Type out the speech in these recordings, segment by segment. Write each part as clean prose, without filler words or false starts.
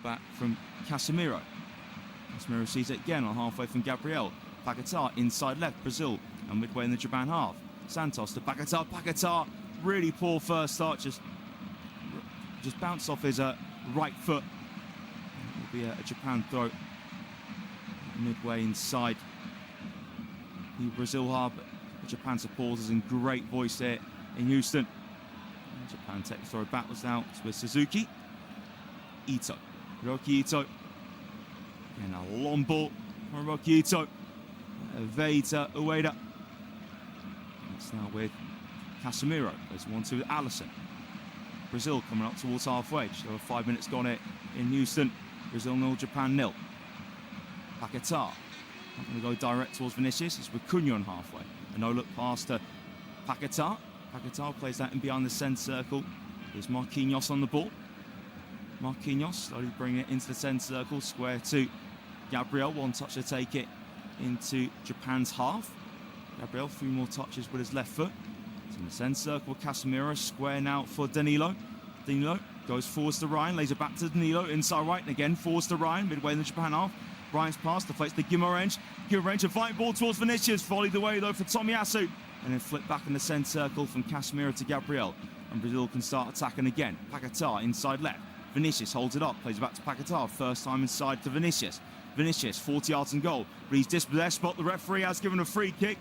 Back from Casemiro. Casemiro sees it again on halfway from Gabriel. Paquetá inside left, Brazil, and midway in the Japan half. Santos to Paquetá. Paquetá, really poor first start, just bounced off his right foot. It will be a Japan throw midway inside the Brazil half. The Japan supporters in great voice there in Houston. And Japan take the throw backwards now with Suzuki. Ito. Hiroki Ito. Again, a long ball from Hiroki Ito. Evades Ueda. It's now with Casemiro. There's 1-2 with Alisson. Brazil coming up towards halfway. Just over 5 minutes gone here in Houston. Brazil 0, Japan 0. Paquetá. Not going to go direct towards Vinicius. It's with Cunha on halfway. A no-look pass to Paquetá. Paquetá plays that in behind the centre circle. Here's Marquinhos on the ball. Marquinhos slowly bringing it into the centre circle. Square to Gabriel. One touch to take it into Japan's half. Gabriel, 3 more touches with his left foot. It's in the centre circle with Casemiro. Square now for Danilo. Danilo goes forwards to Ryan. Lays it back to Danilo. Inside right and again forwards to Ryan. Midway in the Japan half. Ryan's pass deflects to Guimarães. Guimarães a flying ball towards Vinicius. Volleyed away though for Tomiyasu. And then flipped back in the centre circle from Casemiro to Gabriel. And Brazil can start attacking again. Paquetá inside left. Vinicius holds it up, plays it back to Paquetá. First time inside to Vinicius. Vinicius, 40 yards and goal. But he's dispossessed, but the referee has given a free kick.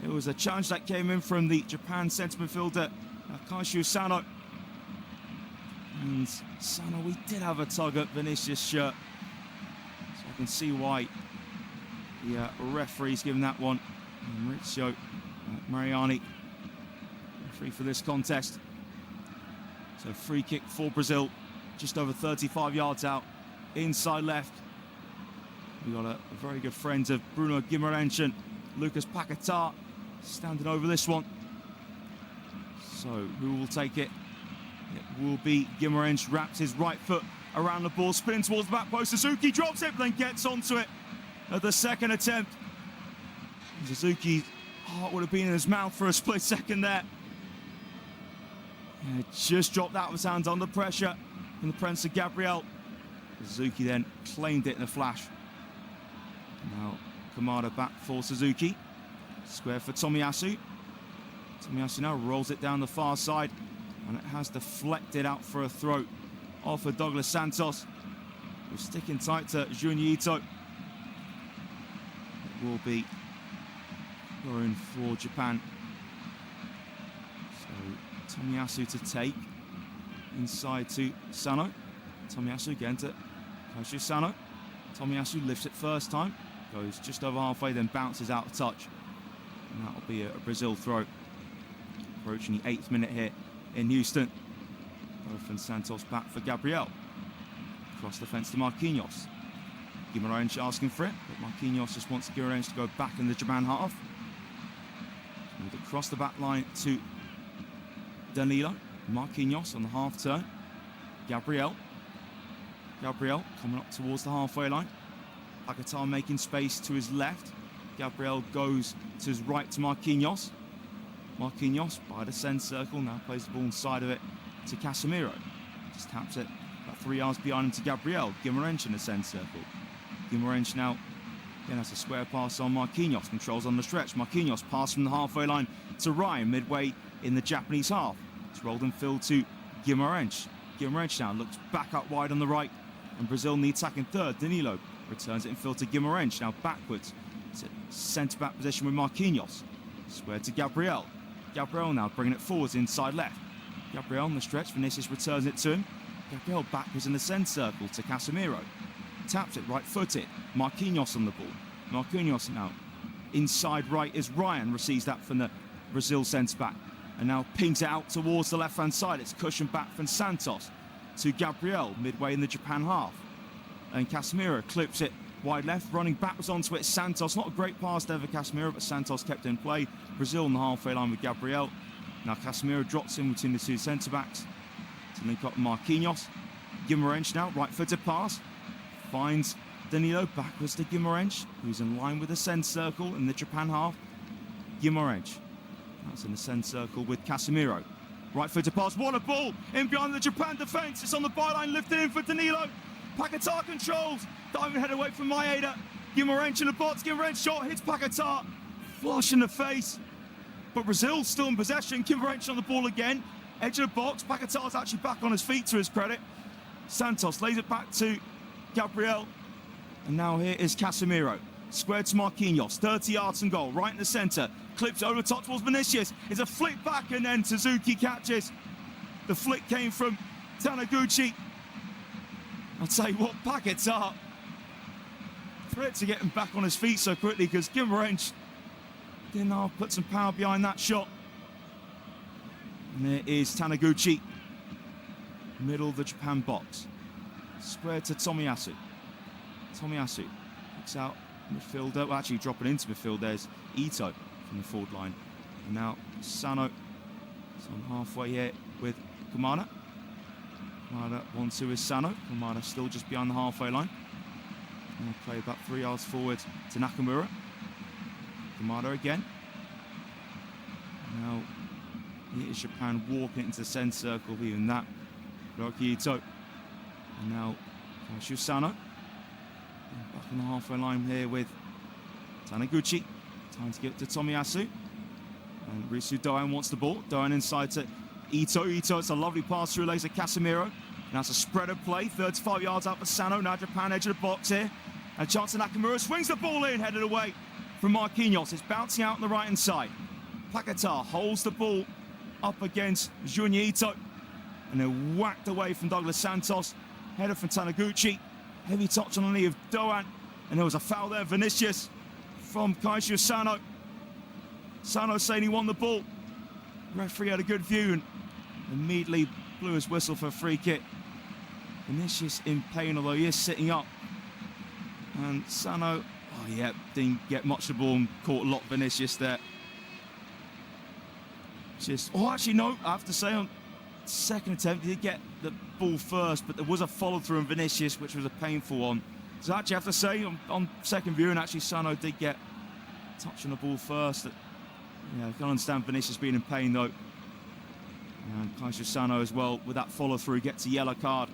It was a challenge that came in from the Japan centre midfielder, Kaishu Sano. And Sano, we did have a tug at Vinicius' shirt. So I can see why the referee's given that one. Maurizio Mariani, referee for this contest. So free kick for Brazil, just over 35 yards out, inside left. We got a very good friend of Bruno Guimarães and Lucas Paquetá standing over this one. So who will take it? It will be Guimarães. Wraps his right foot around the ball, spinning towards the back post. Suzuki drops it, but then gets onto it at the second attempt. Suzuki's heart would have been in his mouth for a split second there. Yeah, just dropped out of his hands under pressure from the presence of Gabriel. Suzuki then claimed it in a flash. Now Kamada back for Suzuki. Square for Tomiyasu. Tomiyasu now rolls it down the far side, and it has deflected out for a throw off of Douglas Santos. We're sticking tight to Junya Ito. It will be going for Japan. So Tomiyasu to take inside to Sano. Tomiyasu again to Kaishu Sano. Tomiyasu lifts it first time, goes just over halfway, then bounces out of touch. And that'll be a Brazil throw. Approaching the 8th minute here in Houston. Both and Santos back for Gabriel. Across the fence to Marquinhos. Guimarães asking for it, but Marquinhos just wants Guimarães to go back in the Japan half. And across the back line to Danilo. Marquinhos on the half turn. Gabriel coming up towards the halfway line. Paquetá making space to his left. Gabriel goes to his right to Marquinhos. Marquinhos by the centre circle, now plays the ball inside of it to Casemiro. Just taps it about 3 yards behind him to Gabriel. Guimarães in the centre circle. Guimarães now again has a square pass on Marquinhos. Controls on the stretch. Marquinhos pass from the halfway line to Ryan midway in the Japanese half. It's rolled and filled to Guimarães. Guimarães now looks back up wide on the right, and Brazil in the attacking third. Danilo returns it in field to Guimarães. Now backwards to centre-back position with Marquinhos. Square to Gabriel. Gabriel now bringing it forwards inside left. Gabriel on the stretch. Vinicius returns it to him. Gabriel backwards in the centre circle to Casemiro. Taps it right-footed. Marquinhos on the ball. Marquinhos now inside right as Ryan receives that from the Brazil centre-back. And now pings it out towards the left-hand side. It's cushioned back from Santos to Gabriel midway in the Japan half. And Casemiro clips it wide left, running backwards onto it. Santos, not a great pass there for Casemiro, but Santos kept in play. Brazil on the halfway line with Gabriel. Now Casemiro drops in between the two centre-backs to link up Marquinhos. Guimarães now, right-footed pass. Finds Danilo backwards to Guimarães, who's in line with the centre circle in the Japan half. Guimarães. That's in the centre circle with Casemiro. Right footed pass, what a ball! In behind the Japan defence, it's on the byline, lifted in for Danilo. Paquetá controls, diving head away from Maeda. Guimarães in the box, Guimarães shot, hits Paquetá. Flush in the face. But Brazil still in possession, Guimarães on the ball again. Edge of the box, Paquetá's actually back on his feet to his credit. Santos lays it back to Gabriel. And now here is Casemiro. Squared to Marquinhos, 30 yards from goal, right in the centre. Clips over the top towards Vinicius. It's a flick back and then Suzuki catches. The flick came from Taniguchi. I'll tell you what, Paquetá. Threat to get him back on his feet so quickly because Guimarães didn't put some power behind that shot. And there is Taniguchi. Middle of the Japan box. Squared to Tomiyasu. Tomiyasu picks out midfielder. Well, actually dropping into midfield. There's Ito from the forward line. And now Sano is on halfway here with Kumada. Kumada 1-2 is Sano. Kumada still just behind the halfway line. And play about 3 yards forward to Nakamura. Kumada again. Now here is Japan walking into the centre circle. Even that. Hiroki Ito. And now Kaishu Sano. Back on the halfway line here with Taniguchi. Time to get to Tomiyasu. And Risu Doan wants the ball. Doan inside to Ito. Ito, it's a lovely pass through lays to Casemiro. And that's a spreader play. 35 yards out for Sano. Now Japan edge of the box here. And a chance to Nakamura. Swings the ball in, headed away from Marquinhos. It's bouncing out on the right hand side. Paquetá holds the ball up against Junya Ito. And they're whacked away from Douglas Santos. Header from Taniguchi. Heavy touch on the knee of Doan. And there was a foul there, Vinicius, from Kaishu Sano. Sano saying he won the ball. Referee had a good view and immediately blew his whistle for a free kick. Vinicius in pain, although he is sitting up. And Sano, didn't get much of the ball and caught a lot Vinicius there. Actually no, I have to say on second attempt, he did get the ball first, but there was a follow-through on Vinicius, which was a painful one. So actually, I have to say, on second view, and actually Sano did get a touch on the ball first. I can understand Vinicius being in pain, though. And Kaishu Sano as well, with that follow-through, gets a yellow card.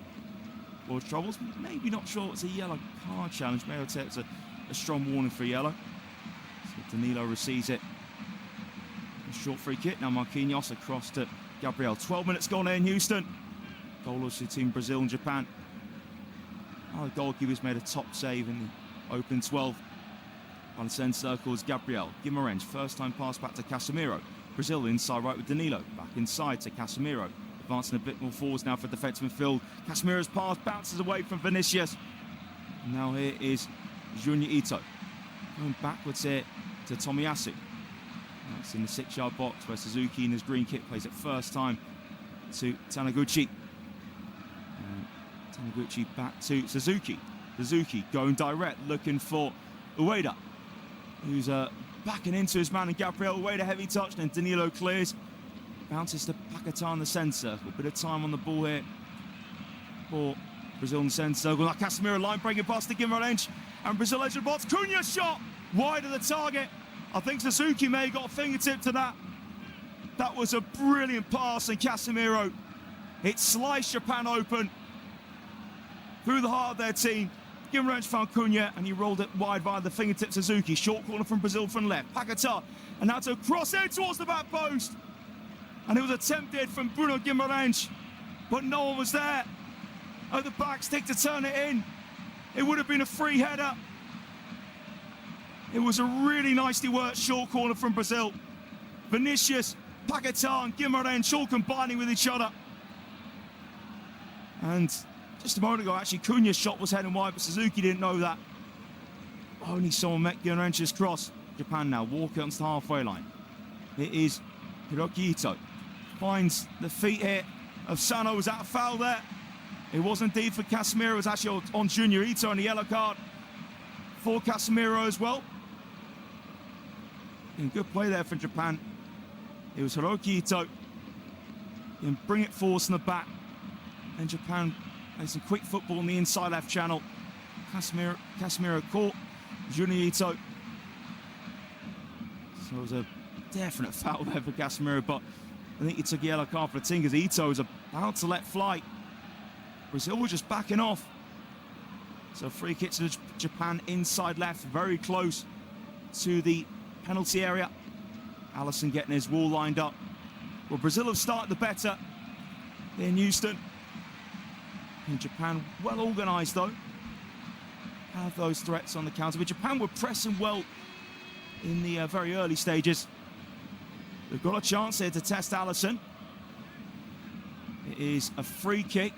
Or troubles, maybe not sure it's a yellow card challenge. Maybe I'll say it's a strong warning for yellow. So Danilo receives it. A short free kick, now Marquinhos across to Gabriel. 12 minutes gone in Houston. Goalless between Brazil and Japan. The goalkeeper's made a top save in the open 12. On the centre circle is Gabriel. Guimarães, first time pass back to Casemiro. Brazil inside right with Danilo. Back inside to Casemiro. Advancing a bit more forwards now for defensive midfield. Casemiro's pass bounces away from Vinicius. And now here is Junya Ito. Going backwards here to Tomiyasu. That's in the 6-yard box where Suzuki in his green kit plays it first time to Taniguchi. And Taniguchi back to Suzuki. Suzuki going direct, looking for Ueda, who's backing into his man, and Gabriel Ueda heavy touch, and Danilo clears. Bounces to Paquetá in the centre circle. Bit of time on the ball here for Brazil in the centre circle. Now Casemiro line breaking past to Guimarães, and Brazil edge of the box. Cunha shot wide of the target. I think Suzuki may have got a fingertip to that. That was a brilliant pass, and Casemiro, it sliced Japan open through the heart of their team. Guimarães found Cunha, and he rolled it wide via the fingertip Suzuki. Short corner from Brazil from left. Paquetá, and now to cross in towards the back post. And it was attempted from Bruno Guimarães, but no one was there. Oh, the back stick to turn it in. It would have been a free header. It was a really nicely worked short corner from Brazil. Vinicius, Paquetá and Guimarães all combining with each other. And just a moment ago, actually, Cunha's shot was heading wide, but Suzuki didn't know that. Only someone met Guimarães' cross. Japan now walking onto the halfway line. It is Hiroki Ito. Finds the feet here of Sano. Was that a foul there? It was indeed for Casemiro. It was actually on Junya Ito and a yellow card for Casemiro as well. And good play there for Japan. It was Hiroki Ito. And bring it forward from the back. And Japan played some quick football in the inside left channel. Casemiro caught Junya Ito. So it was a definite foul there for Casemiro, but I think he took a yellow card for the team because Ito is about to let fly. Brazil were just backing off. So free kick to Japan inside left, very close to the penalty area. Alisson getting his wall lined up. Well, Brazil have started the better in Houston. And Japan well organised though. Have those threats on the counter. But Japan were pressing well in the very early stages. They've got a chance here to test Alisson. It is a free kick.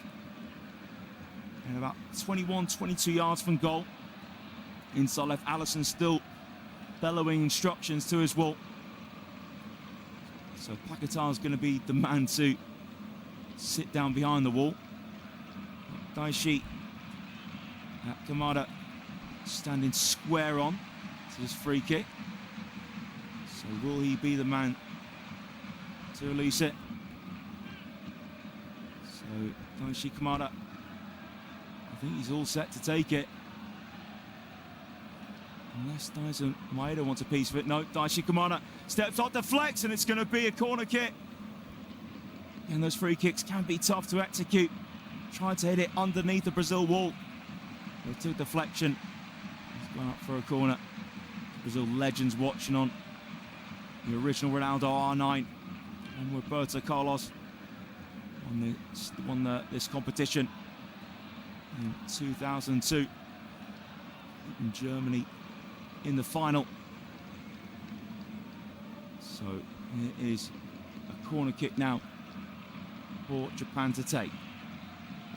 And about 21, 22 yards from goal. Inside left, Alisson still bellowing instructions to his wall. So Paquetá is going to be the man to sit down behind the wall. Daishi Kamada standing square on to his free kick. So will he be the man to release it? So Daishi Kamada, I think he's all set to take it. Unless Daisen Maeda wants a piece of it. No, Daishi Kamada steps up, deflects, and it's going to be a corner kick. And those free kicks can be tough to execute. Tried to hit it underneath the Brazil wall. They took deflection. He's gone up for a corner. Brazil legends watching on the original Ronaldo R9 and Roberto Carlos won this competition in 2002 in Germany in the final. So it is a corner kick now for Japan to take.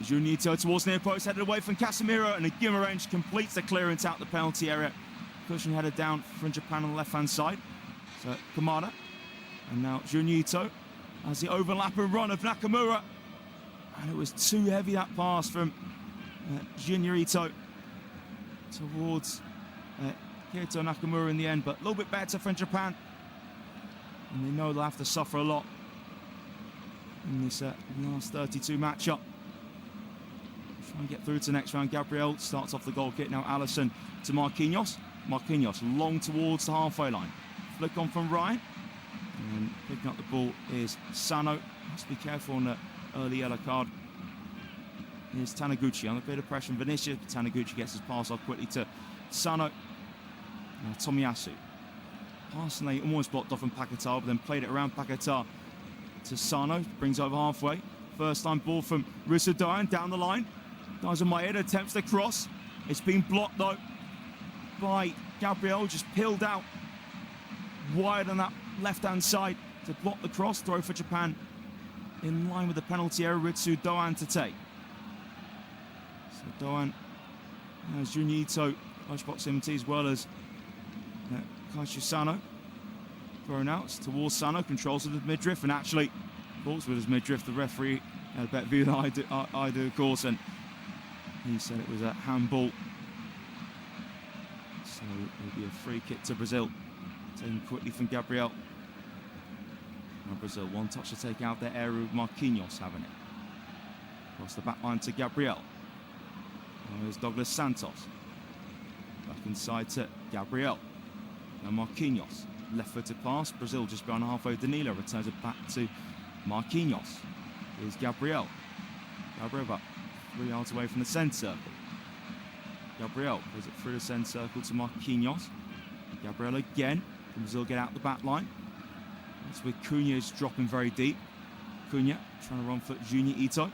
Junito towards near post, headed away from Casemiro, and Guimarães completes the clearance out the penalty area. Pushing headed down from Japan on the left-hand side. So Kamada, and now Junito as the overlapping run of Nakamura. And it was too heavy, that pass from Junior Ito towards Keito Nakamura in the end, but a little bit better from Japan. And they know they'll have to suffer a lot in this last 32 matchup. Try and get through to the next round. Gabriel starts off the goal kick. Now Alisson to Marquinhos. Marquinhos long towards the halfway line. Flick on from Ryan. And picking up the ball is Sano. Must be careful on the early yellow card. Here's Taniguchi on a bit of pressure from Vinicius. Taniguchi gets his pass off quickly to Sano. Now Tomiyasu. Pass and they almost blocked off from Paquetá, but then played it around Paquetá to Sano. Brings over halfway. First time ball from Rissa Doan down the line. Daisen Maeda attempts the cross. It's been blocked though by Gabriel, just peeled out wide on that left-hand side to block the cross. Throw for Japan in line with the penalty area. Ritsu Doan to take. So Doan has Junito, lunchbox MT, as well as Kaishu Sano. Thrown out towards Sano, controls it with midriff, and actually thoughts with his midriff. The referee had a better view than I do, of course, and he said it was a handball. So it will be a free kick to Brazil, taken quickly from Gabriel. Now Brazil, one touch to take out their area with Marquinhos having it. Across the back line to Gabriel. Now there's Douglas Santos. Back inside to Gabriel. Now Marquinhos, left-footed pass. Brazil just beyond halfway. Danilo returns it back to Marquinhos. Here's Gabriel. Gabriel about 3 yards away from the centre circle. Gabriel plays it through the centre circle to Marquinhos. Gabriel again. Brazil get out the back line. That's where Cunha is dropping very deep. Cunha trying to run for Junior Ito.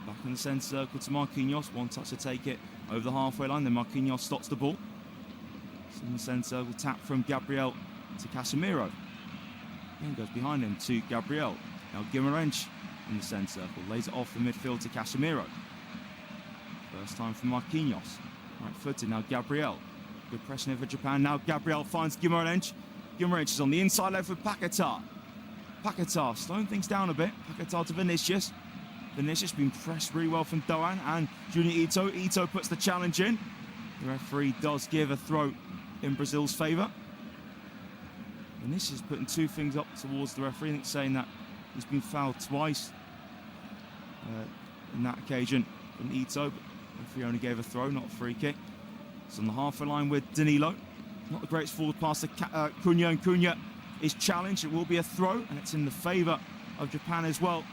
Back in the centre circle to Marquinhos. One touch to take it over the halfway line. Then Marquinhos stops the ball. So in the centre circle, tap from Gabriel to Casemiro. Then goes behind him to Gabriel. Now Guimarães in the centre circle. Lays it off the midfield to Casemiro. First time for Marquinhos. Right footed now Gabriel. Good pressing here for Japan. Now Gabriel finds Guimarães. Guimarães is on the inside left with Paquetá. Paquetá slowing things down a bit. Paquetá to Vinicius. Vinicius being pressed really well from Doan and Junior Ito. Ito puts the challenge in. The referee does give a throw in Brazil's favour. Vinicius putting two things up towards the referee, I think, saying that he's been fouled twice in that occasion from Ito, but the referee only gave a throw, not a free kick. It's on the halfway line with Danilo. Not the greatest forward pass to Cunha, and Cunha is challenged. It will be a throw, and it's in the favour of Japan as well.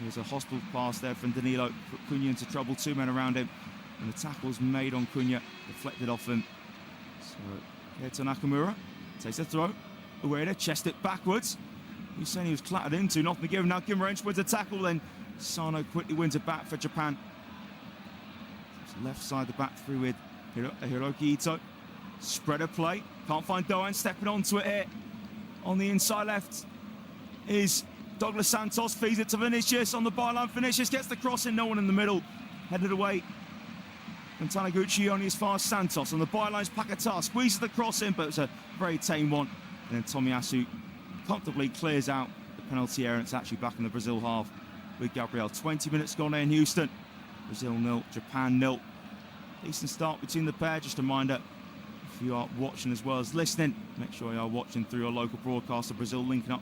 There's a hospital pass there from Danilo, put Cunha into trouble, 2 men around him, and the tackle's made on Cunha, deflected off him. So Keita Nakamura takes a throw, Ueda chest it backwards. He's saying he was clattered into, nothing to give him. Now Guimarães wins a tackle, then Sano quickly wins it back for Japan. Left side the back three with Hiroki Ito. Spreader play, can't find Doan, stepping onto it here. On the inside left is Douglas Santos, feeds it to Vinicius on the byline. Vinicius gets the cross in, no one in the middle. Headed away from Taniguchi, only as far as Santos. On the byline's Paquetá, squeezes the cross in, but it's a very tame one. And then Tomiyasu comfortably clears out the penalty area, and it's actually back in the Brazil half with Gabriel. 20 minutes gone in Houston. Brazil 0, Japan 0. Decent start between the pair. Just a reminder, if you are watching as well as listening, make sure you are watching through your local broadcaster. Brazil linking up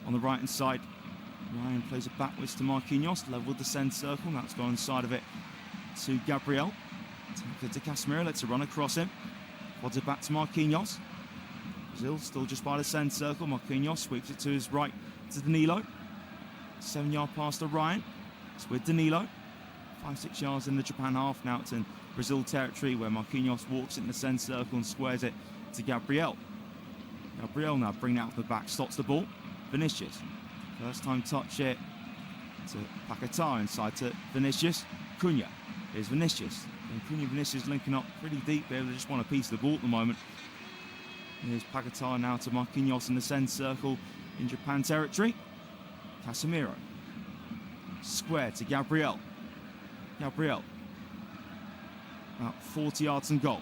on the right-hand side. Ryan plays it backwards to Marquinhos, level with the centre circle. That's gone inside of it to Gabriel. Take it to Casemiro, lets it run across him. Quads it back to Marquinhos. Brazil still just by the centre circle. Marquinhos sweeps it to his right to Danilo. 7-yard pass to Ryan. It's with Danilo. 5-6 yards in the Japan half. Now it's in Brazil territory where Marquinhos walks it in the centre circle and squares it to Gabriel. Gabriel now bringing it out from the back, stops the ball. Vinicius. First time touch here to Paquetá, inside to Vinicius. Cunha. Here's Vinicius. And Cunha and Vinicius linking up pretty deep there. They just want a piece of the ball at the moment. Here's Paquetá now to Marquinhos in the centre circle in Japan territory. Casemiro. Square to Gabriel. Gabriel. About 40 yards and goal.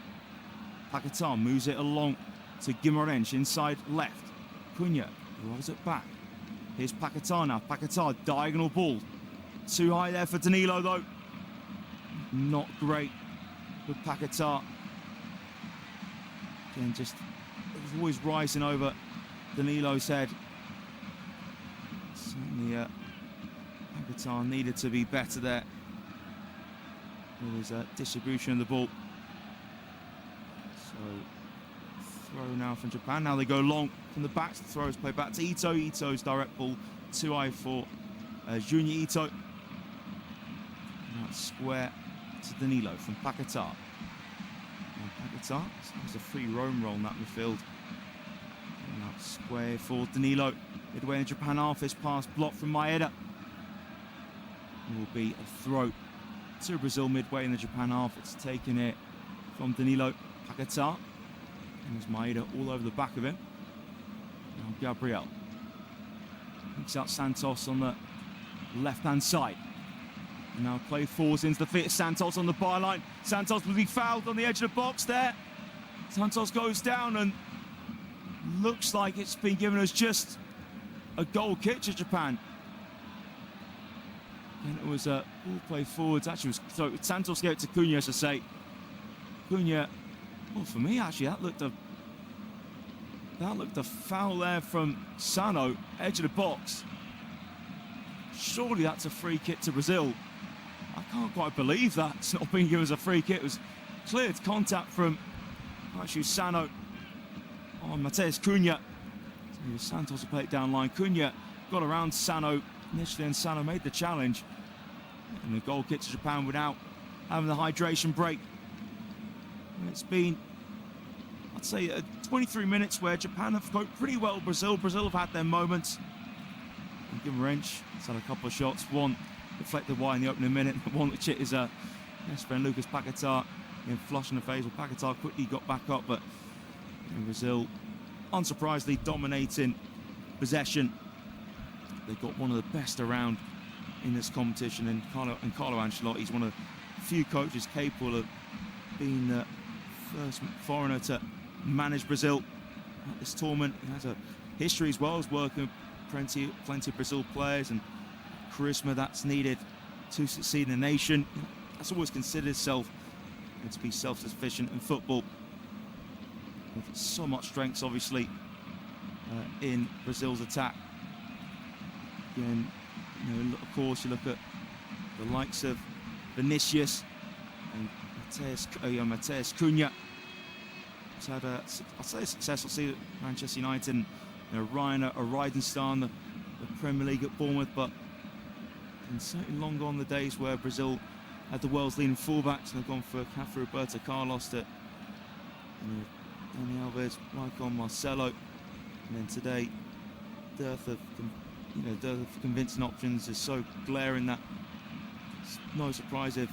Paquetá moves it along to Guimarães inside left. Cunha rolls it back. Here's Paquetá now. Paquetá, diagonal ball. Too high there for Danilo though. Not great with Paquetá. Again, just it was always rising over Danilo's head. Certainly Paquetá needed to be better there with his distribution of the ball. So throw now from Japan. Now they go long from the back. The throw is played back to Ito. Ito's direct ball, 2-eye for Junior Ito. Now it's square to Danilo from Paquetá. Paquetá has a free roam roll in that midfield. And now square for Danilo. Midway in the Japan half, this pass blocked from Maeda. It will be a throw to Brazil midway in the Japan half. It's taken it from Danilo. Paquetá. And there's Maeda all over the back of him. Now Gabriel. Picks out Santos on the left-hand side. And now play forwards into the feet of Santos on the byline. Santos will be fouled on the edge of the box there. Santos goes down and looks like it's been given as just a goal kick to Japan. And it was a ball play forwards. Actually, so Santos gave it to Cunha, to say. Cunha, well, for me, actually, that looked a foul there from Sano, edge of the box. Surely that's a free kick to Brazil. I can't quite believe that's not being given as a free kick. It was cleared contact from actually Sano on Matheus Cunha. So Santos will play it down line. Cunha got around Sano initially, and Sano made the challenge. And the goal kick to Japan without having the hydration break. And it's been, I'd say, 23 minutes where Japan have coped pretty well. Brazil have had their moments. And Guimarães has had a couple of shots. One deflected wide in the opening minute. One which hit his best friend Lucas Paquetá in flush in the face. Well, Paquetá quickly got back up, but Brazil, unsurprisingly, dominating possession. They've got one of the best around in this competition, and Carlo Ancelotti is one of the few coaches capable of being the first foreigner to manage Brazil at this tournament. He has a history as well as working with plenty of Brazil players and charisma that's needed to succeed in a nation. That's always considered itself to be self-sufficient in football. With so much strengths, obviously, in Brazil's attack. Again, of course, you look at the likes of Vinicius and Matheus Cunha. He's had a successful season at Manchester United, and Ryan Ridenstein, the Premier League at Bournemouth, but and certainly long gone the days where Brazil had the world's leading fullbacks, and they've gone for Cafu, Roberto Carlos, to Dani Alves, Maicon, Marcelo, and then today, dearth of convincing options is so glaring that it's no surprise if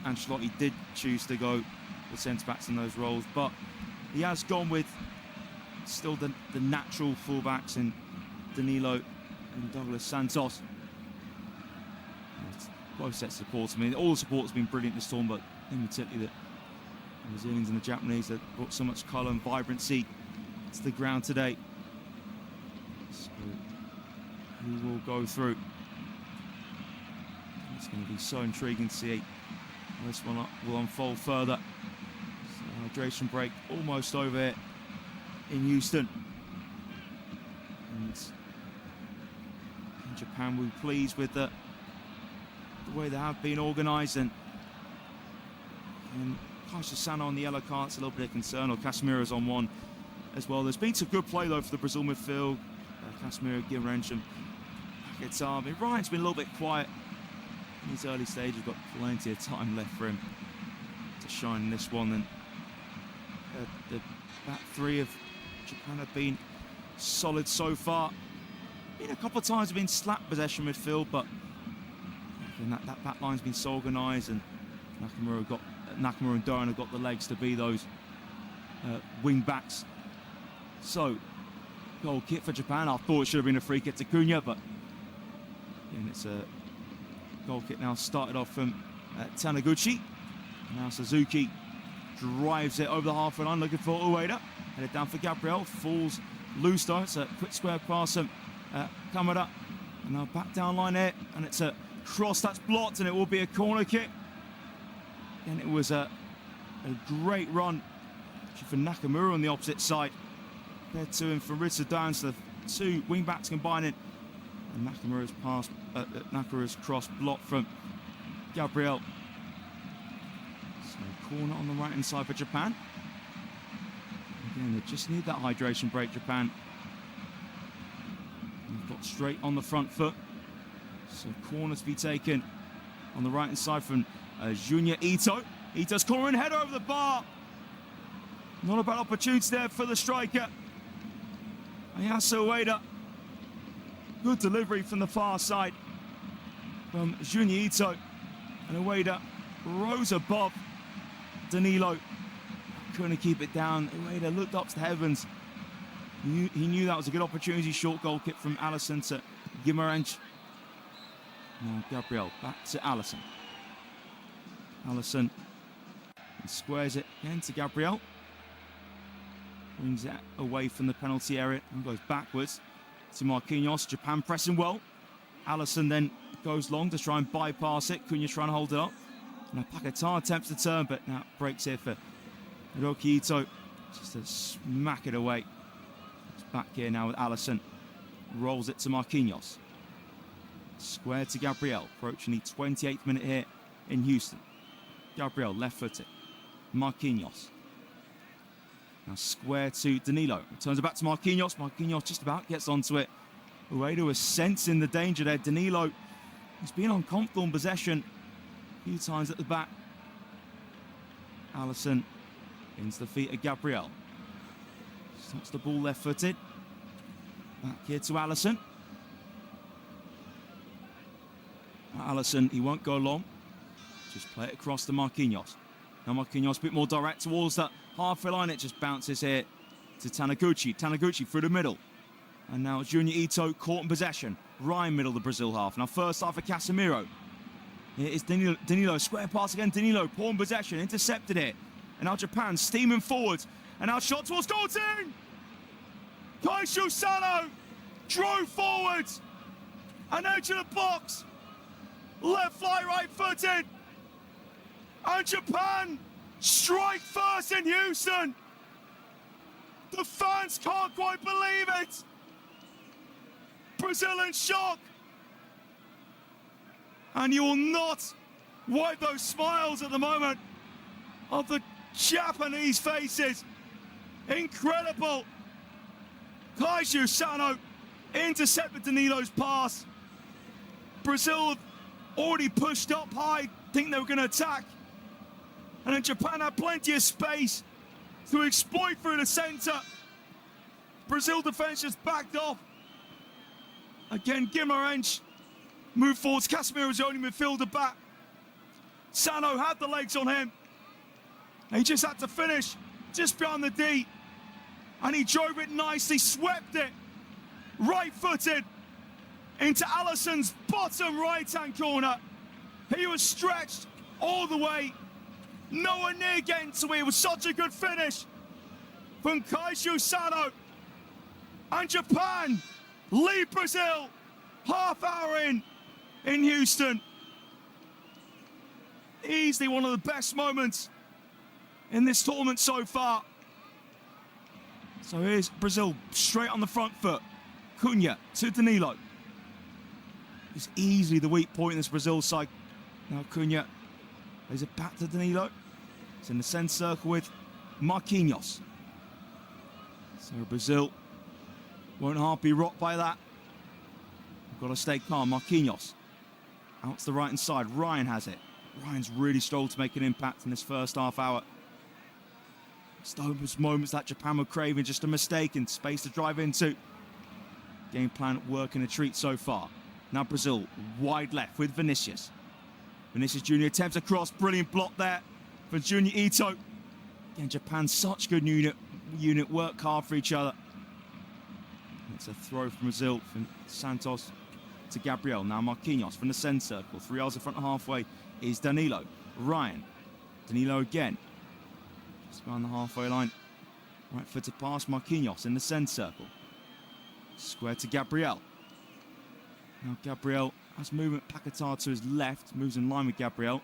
Ancelotti did choose to go with centre-backs in those roles, but he has gone with still the natural fullbacks in Danilo and Douglas Santos. Both sets of supports. I mean, all the support has been brilliant this tournament, but in particular the Brazilians and the Japanese that brought so much colour and vibrancy to the ground today. So we will go through. It's going to be so intriguing to see how this one will unfold further. So hydration break almost over here in Houston. And in Japan, we're pleased with the way they have been organised, and Kaisha Sano on the yellow card's a little bit of concern, or Casemiro's on one as well. There's been some good play though for the Brazil midfield. Casemiro, Guimarães and Paquetá. I mean, Ryan's been a little bit quiet in his early stage. He's got plenty of time left for him to shine in this one. And the back three of Japan have been solid so far. Been a couple of times have been slapped possession midfield, but that back line's been so organised, and Nakamura and Doran have got the legs to be those wing backs. So, goal kick for Japan. I thought it should have been a free kick to Cunha, but it's a goal kick now. Started off from Taniguchi. Now Suzuki drives it over the halfway line, looking for Ueda. Headed down for Gabriel. Falls loose though. It's a quick square pass from Kamada. And now back down line there, and it's a cross that's blocked, and it will be a corner kick. And it was a great run for Nakamura on the opposite side. Compared to him from Ritsu down, so the two wing backs combining. And Nakamura's cross blocked from Gabriel. So corner on the right hand side for Japan. Again, they just need that hydration break, Japan. They've got straight on the front foot. So corner to be taken on the right hand side from Junya Ito. Ito's cornering header over the bar. Not a bad opportunity there for the striker. Ayase Ueda. Good delivery from the far side from Junya Ito. And Ueda rose above Danilo. Couldn't keep it down. Ueda looked up to the heavens. He knew that was a good opportunity. Short goal kick from Alisson to Guimarães. Now Gabriel back to Alisson. Alisson squares it again to Gabriel. Brings it away from the penalty area and goes backwards to Marquinhos. Japan pressing well. Alisson then goes long to try and bypass it. Cunha trying to hold it up. Now Paquetá attempts to turn, but now breaks here for Hiroki Ito. Just to smack it away. It's back here now with Alisson. Rolls it to Marquinhos. Square to Gabriel, approaching the 28th minute here in Houston. Gabriel, left-footed. Marquinhos. Now square to Danilo. Turns it back to Marquinhos. Marquinhos just about gets onto it. Ueda was sensing the danger there. Danilo, he's been uncomfortable in possession a few times at the back. Alisson into the feet of Gabriel. Stops the ball left-footed. Back here to Alisson. Alisson, he won't go long. Just play it across to Marquinhos. Now Marquinhos a bit more direct towards that halfway line. It just bounces here to Taniguchi. Taniguchi through the middle. And now Junya Ito caught in possession. Ryan middle of the Brazil half. Now first half for Casemiro. Here is Danilo. Square pass again. Danilo, poor in possession. Intercepted it. And now Japan steaming forwards. And now shot towards goal team. Kaisha Sano drove forwards. And edge of the box. Left fly, right footed. And Japan strike first in Houston. The fans can't quite believe it. Brazil in shock. And you will not wipe those smiles at the moment of the Japanese faces. Incredible. Kaiju Sano intercepted Danilo's pass. Brazil already pushed up high, think they were going to attack. And then Japan had plenty of space to exploit through the center. Brazil defense just backed off. Again, Guimarães moved forwards. Casemiro's the only midfielder back. Sano had the legs on him. He just had to finish just behind the D. And he drove it nicely, swept it, right-footed, into Alisson's bottom right-hand corner. He was stretched all the way, nowhere near getting to it. It was such a good finish from Kaiju Sano. And Japan lead Brazil half hour in Houston. Easily one of the best moments in this tournament so far. So here's Brazil straight on the front foot. Cunha to Danilo. It's easily the weak point in this Brazil side. Now Cunha plays it back to Danilo. It's in the centre circle with Marquinhos. So Brazil won't half be rocked by that. We've got to stay calm. Marquinhos out to the right hand side. Ryan has it. Ryan's really struggled to make an impact in this first half hour. Those moments that Japan were craving, just a mistake and space to drive into. Game plan working a treat so far. Now Brazil wide left with Vinicius. Vinicius Jr. attempts a cross, brilliant block there for Junior Ito. Again, Japan such good unit, work hard for each other. It's a throw from Brazil from Santos to Gabriel. Now Marquinhos from the centre circle. 3 yards in front of halfway is Danilo. Ryan. Danilo again. Just around the halfway line. Right foot to pass. Marquinhos in the centre circle. Square to Gabriel. Now Gabriel has movement. Paquetá to his left. Moves in line with Gabriel.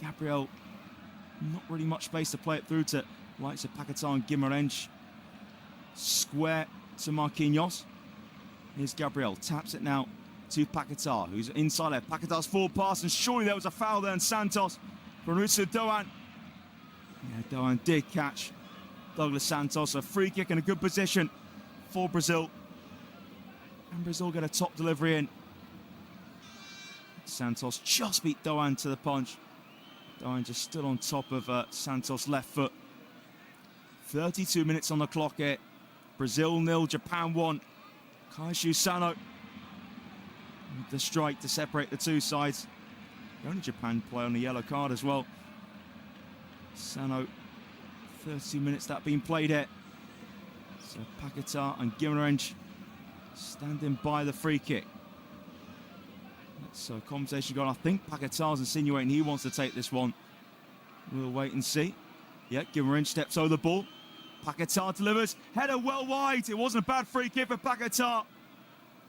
Gabriel, not really much space to play it through to likes of Paquetá and Guimarães. Square to Marquinhos. Here's Gabriel. Taps it now to Paquetá, who's inside left. Paquetá's forward pass, and surely there was a foul there in Santos for Mauricio Doan. Yeah, Doan did catch Douglas Santos. A free kick in a good position for Brazil. And Brazil get a top delivery in. Santos just beat Doan to the punch. Doan just stood on top of Santos' left foot. 32 minutes on the clock here. Brazil 0, Japan 1. Kaiju Sano with the strike to separate the two sides. The only Japan player on the yellow card as well. Sano, 32 minutes that being played here. So Paquetá and Guimarães standing by the free kick. So conversation going. I think Paquetá's insinuating he wants to take this one. We'll wait and see. Yeah, Guimarães steps over the ball. Paquetá delivers. Header well wide. It wasn't a bad free kick for Paquetá.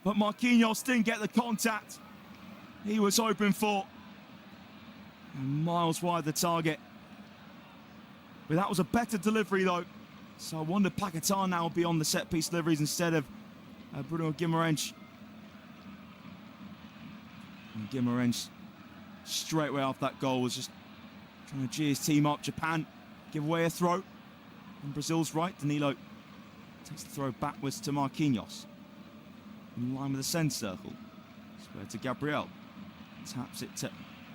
But Marquinhos didn't get the contact he was hoping for. And miles wide the target. But that was a better delivery though. So I wonder Paquetá now will be on the set piece deliveries instead of Bruno Guimarães. And Guimarães straight away off that goal was just trying to G his team up. Japan give away a throw. And Brazil's right. Danilo takes the throw backwards to Marquinhos. In line with the centre circle. Square to Gabriel. Taps it to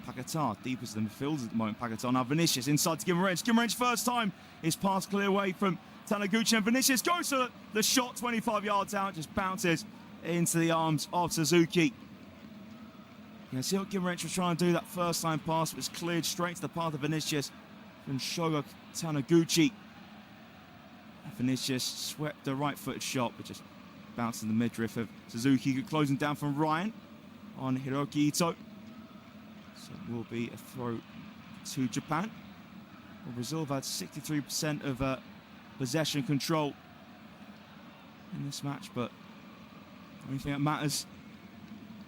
Paquetá. Deepest in the midfield at the moment. Paquetá now Vinicius inside to Guimarães. Guimarães first time. His pass clear away from Taniguchi, and Vinicius goes to the shot 25 yards out. Just bounces into the arms of Suzuki. You see what Guimarães was trying to do. That first time pass was cleared straight to the path of Vinicius from Shogo Taniguchi. Vinicius swept the right-footed shot, but just bounced in the midriff of Suzuki, closing down from Ryan on Hiroki Ito. So it will be a throw to Japan. Well, Brazil have had 63% of possession control in this match, but the only thing that matters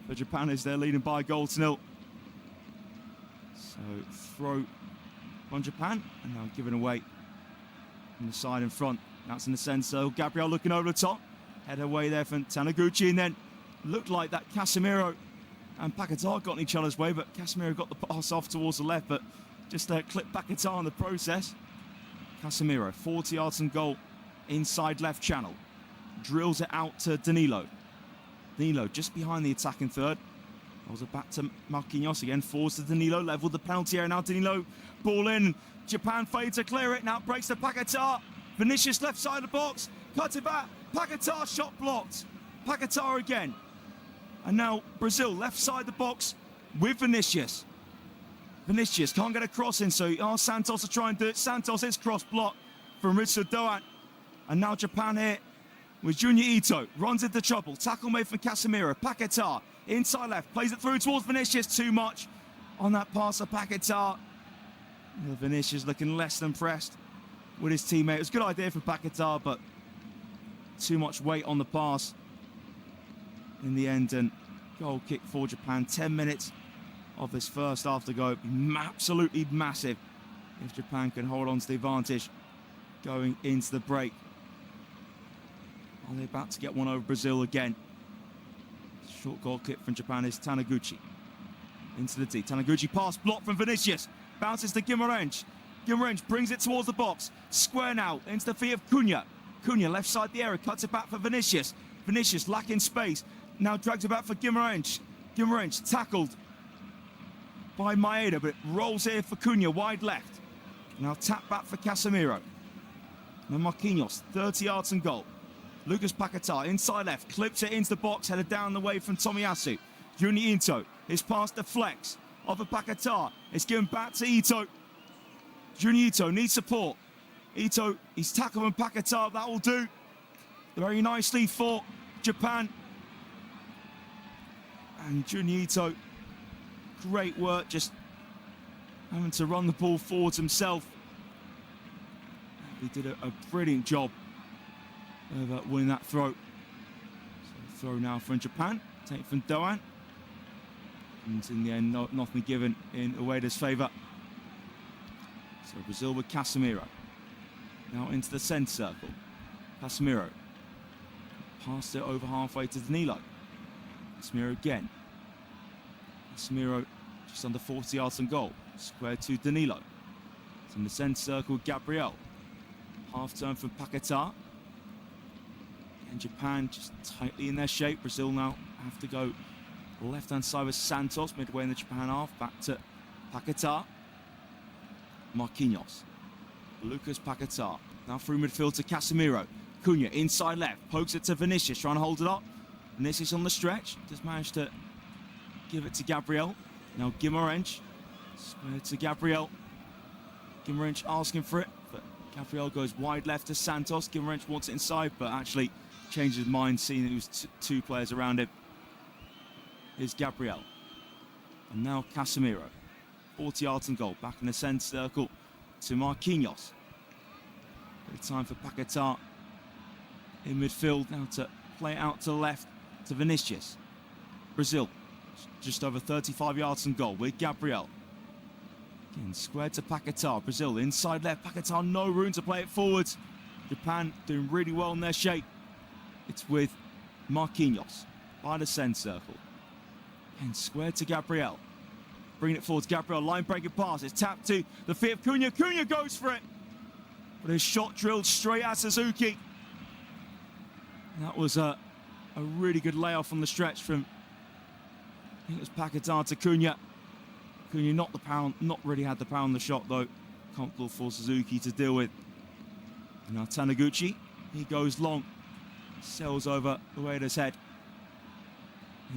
for Japan is they're leading by a goal to 0. So throw on Japan, and now given away on the side in front. That's in the centre. So Gabriel looking over the top. Head away there from Taniguchi, and then looked like that Casemiro and Paquetá got in each other's way, but Casemiro got the pass off towards the left, but just clipped Paquetá in the process. Casemiro, 40 yards from goal, inside left channel. drills it out to Danilo. Danilo just behind the attacking third. Rolls it back to Marquinhos again. Forwards to Danilo. Leveled the penalty area. Now Danilo. Ball in. Japan fade to clear it. Now breaks to Paquetá. Vinicius left side of the box. Cuts it back. Paquetá shot blocked. Paquetá again. And now Brazil left side of the box with Vinicius. Vinicius can't get a cross in, so he asks Santos to try and do it. Santos is cross blocked from Ritsu Doan. And now Japan here with Junior Ito. Runs into trouble. Tackle made from Casemiro. Paquetá inside left. Plays it through towards Vinicius. Too much on that pass of Paquetá. Vinicius looking less than pressed with his teammate. It was a good idea for Paquetá, but too much weight on the pass in the end. And goal kick for Japan. 10 minutes of this first half to go. Absolutely massive if Japan can hold on to the advantage going into the break. Are they about to get one over Brazil again? Short goal kick from Japan is Taniguchi. Into the D. Taniguchi pass blocked from Vinicius. Bounces to Guimarães. Guimarães brings it towards the box. Square now into the feet of Cunha. Cunha left side the area. Cuts it back for Vinicius. Vinicius lacking space. Now drags it back for Guimarães. Guimarães tackled by Maeda, but it rolls here for Cunha, wide left. Now tap back for Casemiro. Now Marquinhos, 30 yards and goal. Lucas Paquetá, inside left, clips it into the box, headed down the way from Tomiyasu. Junior Ito, his pass deflects off of Paquetá. It's given back to Ito. Junior Ito needs support. Ito, he's tackled from Paquetá, that will do very nicely for Japan. And Junior Ito, great work, just having to run the ball forwards himself. He did a brilliant job of winning that throw. So throw now from Japan, take from Doan. And in the end, nothing given in Ueda's favour. So Brazil with Casemiro. Now into the centre circle. Casemiro. Passed it over halfway to Danilo. Casemiro again. Casemiro just under 40 yards from goal. Square to Danilo. It's in the centre circle, Gabriel. Half turn from Paquetá. And Japan just tightly in their shape. Brazil now have to go left-hand side with Santos, midway in the Japan half. Back to Paquetá. Marquinhos. Lucas Paquetá. Now through midfield to Casemiro. Cunha inside left. Pokes it to Vinicius, trying to hold it up. Vinicius on the stretch. Just managed to give it to Gabriel. Now Guimarães. Square to Gabriel. Guimarães asking for it, but Gabriel goes wide left to Santos. Guimarães wants it inside, but actually changes his mind, seeing that it was two players around him. Here's Gabriel. And now Casemiro. 40 yards and goal. Back in the centre circle to Marquinhos. Bit of time for Paquetá in midfield. Now to play it out to the left to Vinicius. Brazil just over 35 yards and goal with Gabriel. Again, squared to Paquetá. Brazil inside left. Paquetá, no room to play it forwards. Japan doing really well in their shape. It's with Marquinhos by the centre circle. And squared to Gabriel. Bringing it forwards. Gabriel, line breaking pass. It's tapped to the feet of Cunha. Cunha goes for it. But his shot drilled straight at Suzuki. And that was a really good layoff on the stretch from, I think it was Paquetá to Cunha. Cunha not really had the power on the shot though. Comfortable for Suzuki to deal with. And now Taniguchi, he goes long. Sails over Ueda's head.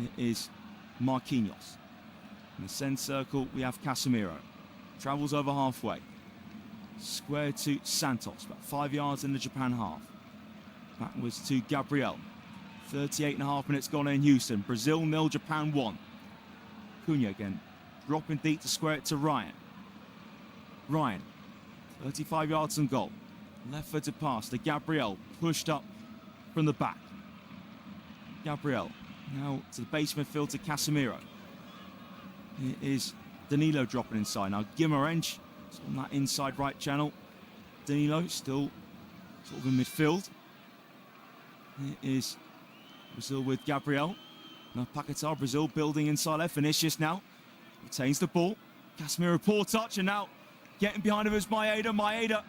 It is Marquinhos. In the centre circle, we have Casemiro. Travels over halfway. Square to Santos, about 5 yards in the Japan half. That was to Gabriel. 38.5 minutes gone in Houston. Brazil 0, Japan 1. Cunha again, dropping deep to square it to Ryan. Ryan, 35 yards and goal. Left-footed pass to Gabriel, pushed up from the back. Gabriel, now to the base midfield to Casemiro. It is Danilo dropping inside. Now Guimarães on that inside right channel. Danilo still sort of in midfield. It is Brazil with Gabriel. Now Paquetá, Brazil building inside left. Vinicius now retains the ball. Casemiro, poor touch, and now getting behind him is Maeda. Maeda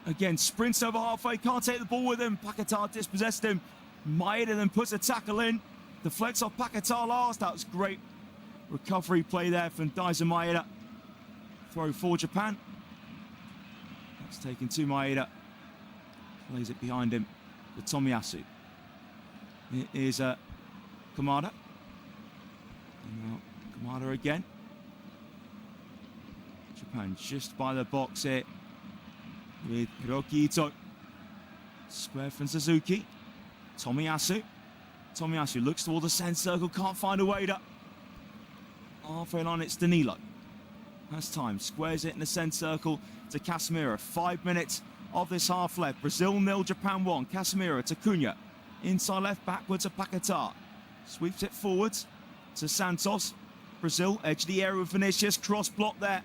again sprints over halfway, can't take the ball with him. Paquetá dispossessed him. Maeda then puts a tackle in, deflects off Paquetá last. That was great recovery play there from Daizen Maeda. Throw for Japan. That's taken to Maeda. Plays it behind him for Tomiyasu. It is Kamada. And now Kamada again. Japan just by the box here with Hiroki Ito. Square from Suzuki. Tomiyasu. Tomiyasu looks toward the centre circle, can't find a wader. Halfway line, it's Danilo. Has time, squares it in the centre circle to Casemiro. 5 minutes of this half left. Brazil 0, Japan 1. Casemiro to Cunha. Inside left, backwards to Paquetá. Sweeps it forwards to Santos. Brazil, edge of the area with Vinicius. Cross block there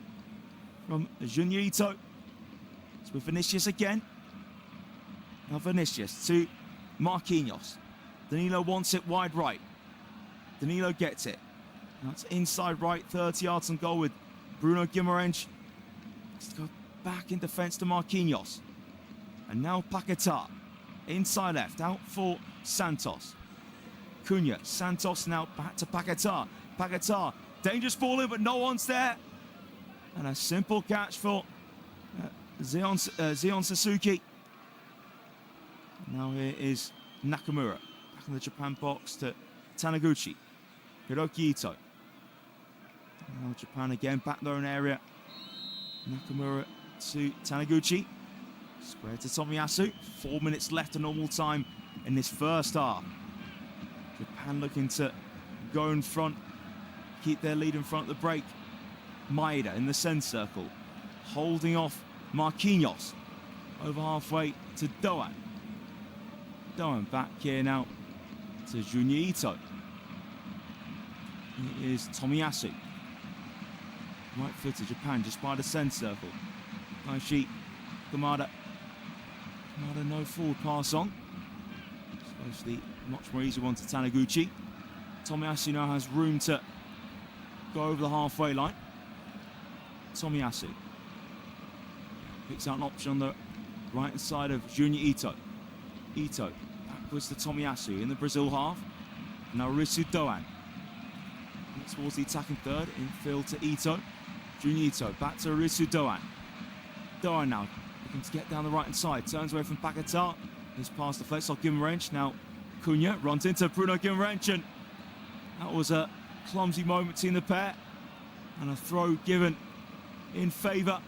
from Junya Ito. It's with Vinicius again. Now Vinicius to Marquinhos. Danilo wants it wide right. Danilo gets it. Now it's inside right, 30 yards on goal with Bruno Guimarães. Let's go back in defence to Marquinhos. And now Paquetá. Inside left, out for Santos. Cunha, Santos now back to Paquetá. Paquetá, dangerous ball in, but no one's there. And a simple catch for Zion Suzuki. Now here is Nakamura. Back in the Japan box to Taniguchi. Hiroki Ito. Now Japan again, back their own area. Nakamura to Taniguchi. Square to Tomiyasu. 4 minutes left of normal time in this first half. Japan looking to go in front, keep their lead in front of the break. Maeda in the centre circle, holding off Marquinhos. Over halfway to Doan. Doan back here now to Junya Ito. It is Tomiyasu. Right foot to Japan, just by the centre circle. Daishi, Kamada. Kamada, no forward pass on. Especially much more easy one to Taniguchi. Tomiyasu now has room to go over the halfway line. Tomiyasu picks out an option on the right hand side of Junya Ito. Ito backwards to Tomiyasu in the Brazil half. Now Risu Doan towards the attacking third, infield to Ito. Junya Ito back to Risu Doan. Doan now looking to get down the right hand side, turns away from Paquetá. His pass deflects off Guimarães. Now Cunha runs into Bruno Guimarães, and that was a clumsy moment between the pair, and a throw given in favour.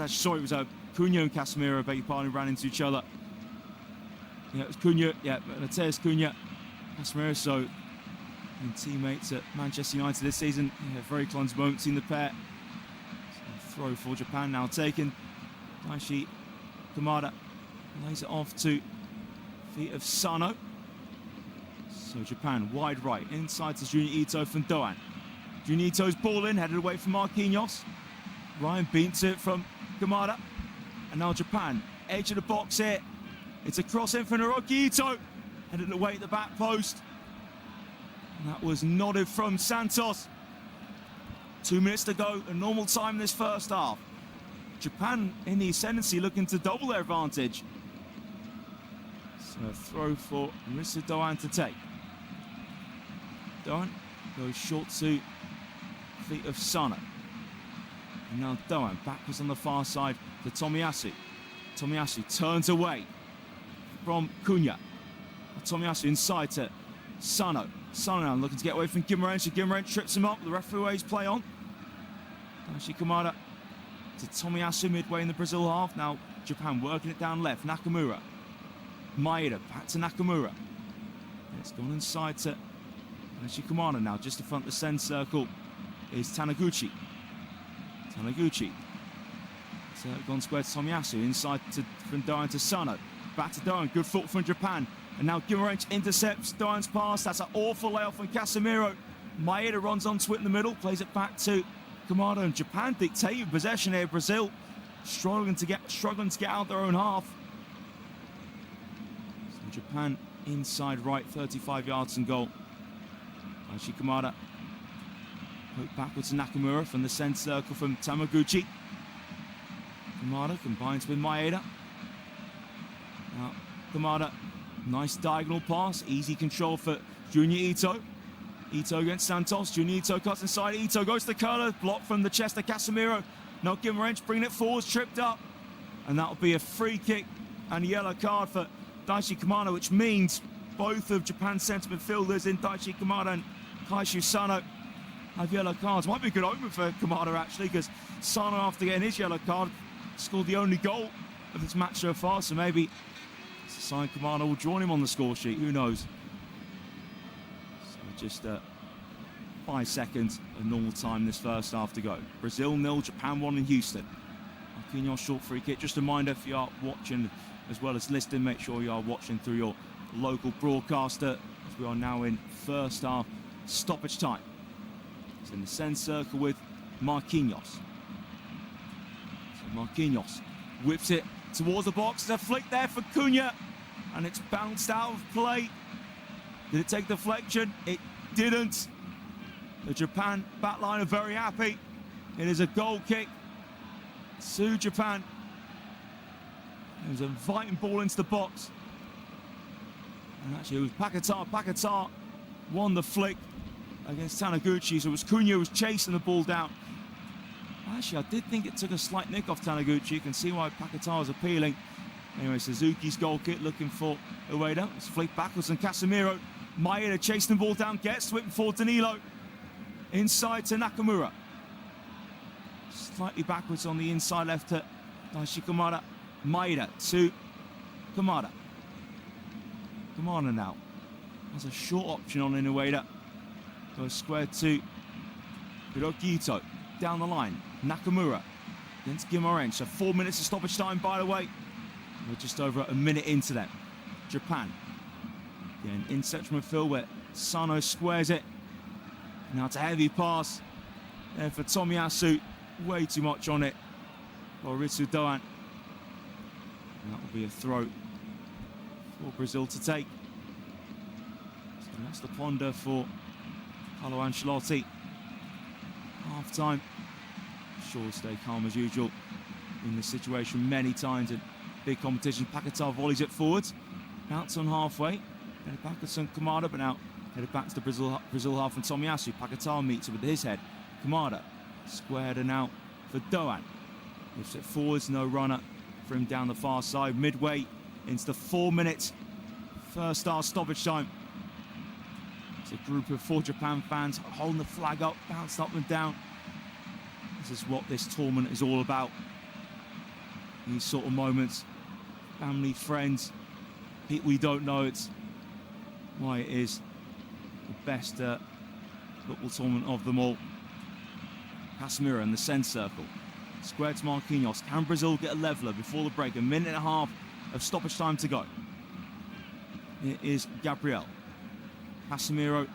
Sorry, it was Cunha and Casemiro, beg your pardon, ran into each other. Yeah, it was Cunha, Matheus Cunha. Casemiro, so, and teammates at Manchester United this season. Yeah, very clumsy moment between the pair. So throw for Japan now taken. Daishi Kamada lays it off to feet of Sano. So Japan wide right, inside to Junya Ito from Doan. Junya Ito's ball in, headed away from Marquinhos. Ryan beats it from Kamada. And now Japan, edge of the box here. It's a cross in for Hiroki Ito. Headed away at the back post. And that was nodded from Santos. 2 minutes to go, a normal time in this first half. Japan in the ascendancy, looking to double their advantage. So a throw for Risu Doan to take. Doan goes short to feet of Sano. And now Doan backwards on the far side to Tomiyasu. Tomiyasu turns away from Cunha. Tomiyasu inside to Sano. Sano now looking to get away from Guimarães. Guimarães trips him up. The referee waves play on. Daishi Kamada to Tomiyasu midway in the Brazil half. Now Japan working it down left. Nakamura. Maeda back to Nakamura. It's gone inside to Daishi Kamada now. Just in front of the centre circle is Taniguchi. Taniguchi. So gone square to Tomiyasu. Inside from Doan to Sano. Back to Doan. Good foot from Japan. And now Guimarães intercepts Doan's pass. That's an awful layoff from Casemiro. Maeda runs onto it in the middle. Plays it back to Kamada, and Japan dictating possession here. Brazil struggling to get out their own half. So Japan inside right, 35 yards from goal. Daishi Kamada poked backwards to Nakamura from the centre circle from Taniguchi. Kamada combines with Maeda. Now, Kamada, nice diagonal pass, easy control for Junior Ito. Ito against Santos. Junior Ito cuts inside. Ito goes to the curler, blocked from the chest of Casemiro. Now Guimarães bringing it forwards, tripped up. And that'll be a free kick and a yellow card for Daichi Kamada, which means both of Japan's centre midfielders in Daichi Kamada and Kaishu Sano have yellow cards. Might be a good omen for Kamada, actually, because Sano, after getting his yellow card, scored the only goal of this match so far. So maybe it's a sign Kamada will join him on the score sheet. Who knows? So just 5 seconds of normal time this first half to go. Brazil 0, Japan 1 in Houston. Marquinhos short free kick. Just a reminder, if you are watching as well as listening, make sure you are watching through your local broadcaster, as we are now in first half stoppage time. It's in the centre circle with Marquinhos. So Marquinhos whips it towards the box. There's a flick there for Cunha, and it's bounced out of play. Did it take deflection? It didn't. The Japan backline are very happy. It is a goal kick to Japan. It was an inviting ball into the box. And actually it was Paquetá. Paquetá won the flick against Taniguchi. So it was Cunha who was chasing the ball down. Actually, I did think it took a slight nick off Taniguchi. You can see why Paquetá was appealing. Anyway, Suzuki's goal kick looking for Ueda. It's flicked backwards and Casemiro. Maeda chasing the ball down, gets whipping for Danilo. Inside to Nakamura. Slightly backwards on the inside left to Daichi Kamada. Maeda to Kamada. Kamada now has a short option on Ueda. Goes square to Hiroki Ito. Down the line, Nakamura against Guimarães. So 4 minutes of stoppage time, by the way. We're just over a minute into that. Japan. Again, in central midfield where Sano squares it. Now it's a heavy pass there for Tomiyasu. Way too much on it for Ritsu Doan. And that will be a throw for Brazil to take. So that's the ponder for Carlo Ancelotti. Half time. Sure, stay calm as usual in this situation many times in big competition. Paquetá volleys it forwards. Bounce on halfway. Headed back to Kamada, but now headed back to the Brazil half and Tomiyasu. Paquetá meets it with his head. Kamada squared and out for Doan. Lifts it forwards, no runner for him down the far side. Midway into the 4 minutes. First half stoppage time. It's a group of 4 Japan fans holding the flag up, bounced up and down. This is what this tournament is all about. These sort of moments. Family, friends, people we don't know. It's why it is the best football tournament of them all. Casemiro in the centre circle. Square to Marquinhos. Can Brazil get a leveller before the break? A minute and a half of stoppage time to go. It is Gabriel. Casemiro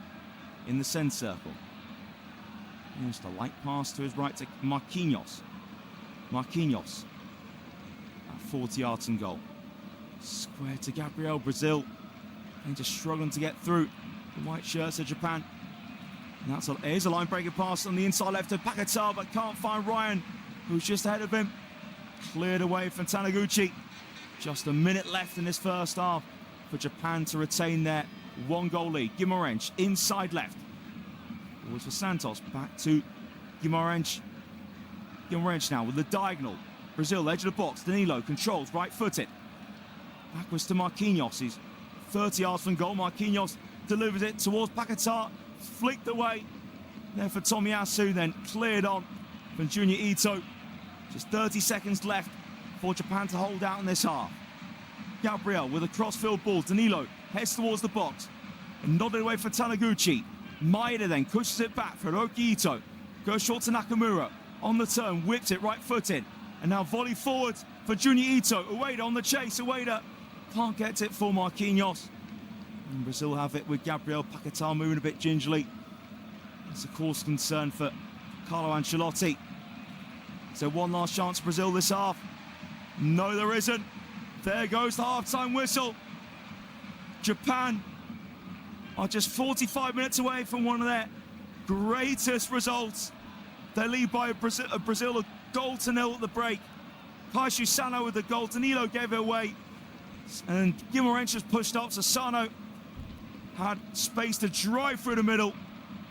in the centre circle. Here's the light pass to his right to Marquinhos. Marquinhos at 40 yards and goal. Square to Gabriel. Brazil and just struggling to get through the white shirts of Japan. And that's here's a line breaking pass on the inside left to Paquetá, but can't find Ryan, who's just ahead of him. Cleared away from Taniguchi. Just a minute left in this first half for Japan to retain their 1-goal lead. Guimarães inside left. Forwards for Santos. Back to Guimarães. Guimarães now with the diagonal. Brazil, edge of the box. Danilo controls, right-footed. Backwards to Marquinhos. He's 30 yards from goal. Marquinhos delivers it towards Paquetá. Flicked away there for Tomiyasu, then cleared on from Junior Ito. Just 30 seconds left for Japan to hold out in this half. Gabriel with a cross-field ball. Danilo heads towards the box and nodded away for Taniguchi. Maeda then pushes it back for Hiroki Ito. Goes short to Nakamura. On the turn, whips it right-footed. And now volley forwards for Junior Ito. Ueda on the chase. Ueda can't get it for Marquinhos. And Brazil have it with Gabriel. Paquetá moving a bit gingerly. It's a course concern for Carlo Ancelotti. So one last chance for Brazil this half. No, there isn't. There goes the half-time whistle. Japan are just 45 minutes away from one of their greatest results. They lead by Brazil a goal to 0 at the break. Kaishu Sano with the goal. Danilo gave it away. And Guimarães just pushed up. Sassano had space to drive through the middle,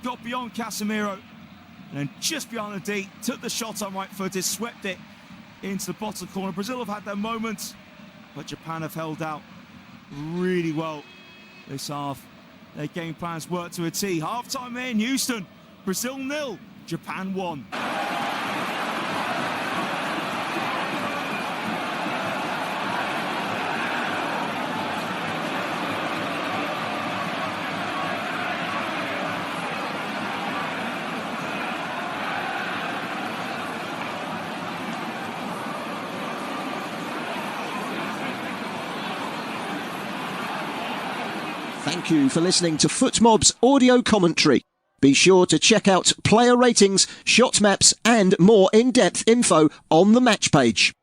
got beyond Casemiro, and then just beyond the D, took the shot on right footed, swept it into the bottom corner. Brazil have had their moments, but Japan have held out really well this half. Their game plans worked to a T. Half-time in Houston, Brazil 0, Japan 1. Thank you for listening to FootMob's audio commentary. Be sure to check out player ratings, shot maps and more in-depth info on the match page.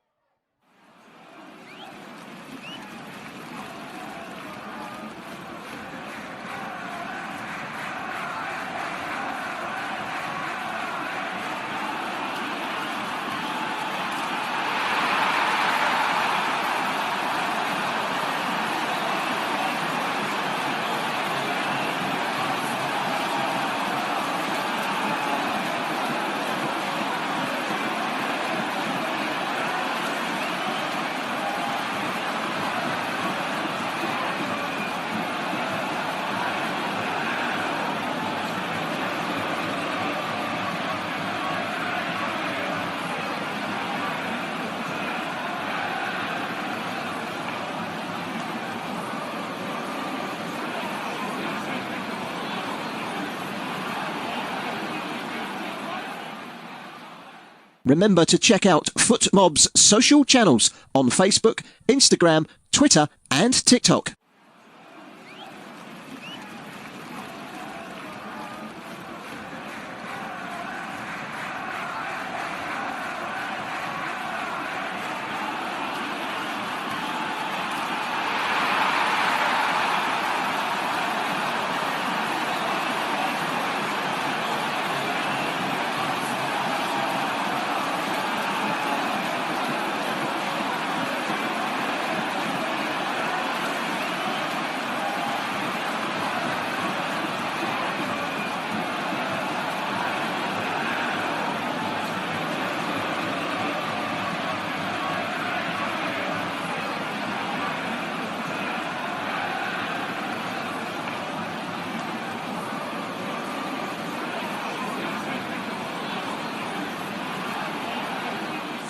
Remember to check out FootMob's social channels on Facebook, Instagram, Twitter and TikTok.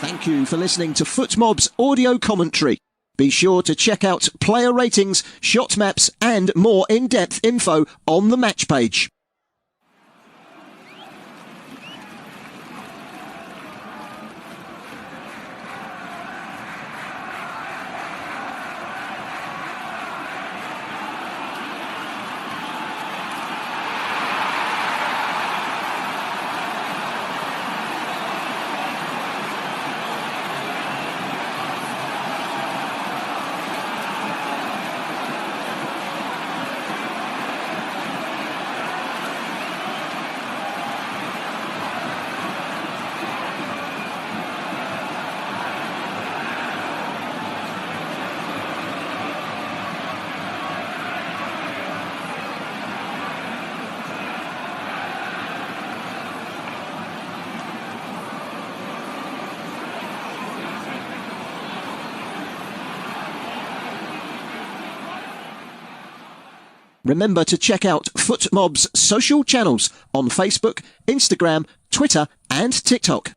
Thank you for listening to FootMob's audio commentary. Be sure to check out player ratings, shot maps and more in-depth info on the match page. Remember to check out FootMob's social channels on Facebook, Instagram, Twitter and TikTok.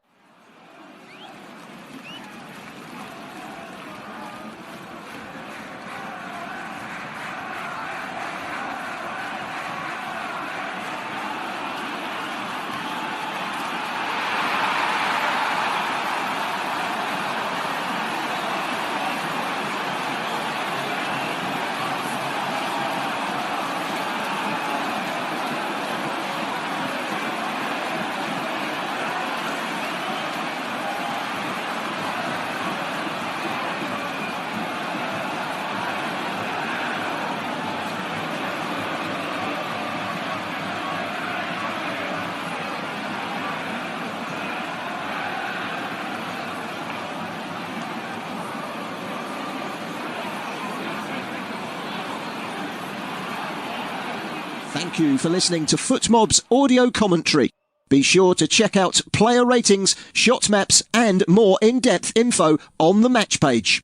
Thank you for listening to FootMob's audio commentary. Be sure to check out player ratings, shot maps and more in-depth info on the match page.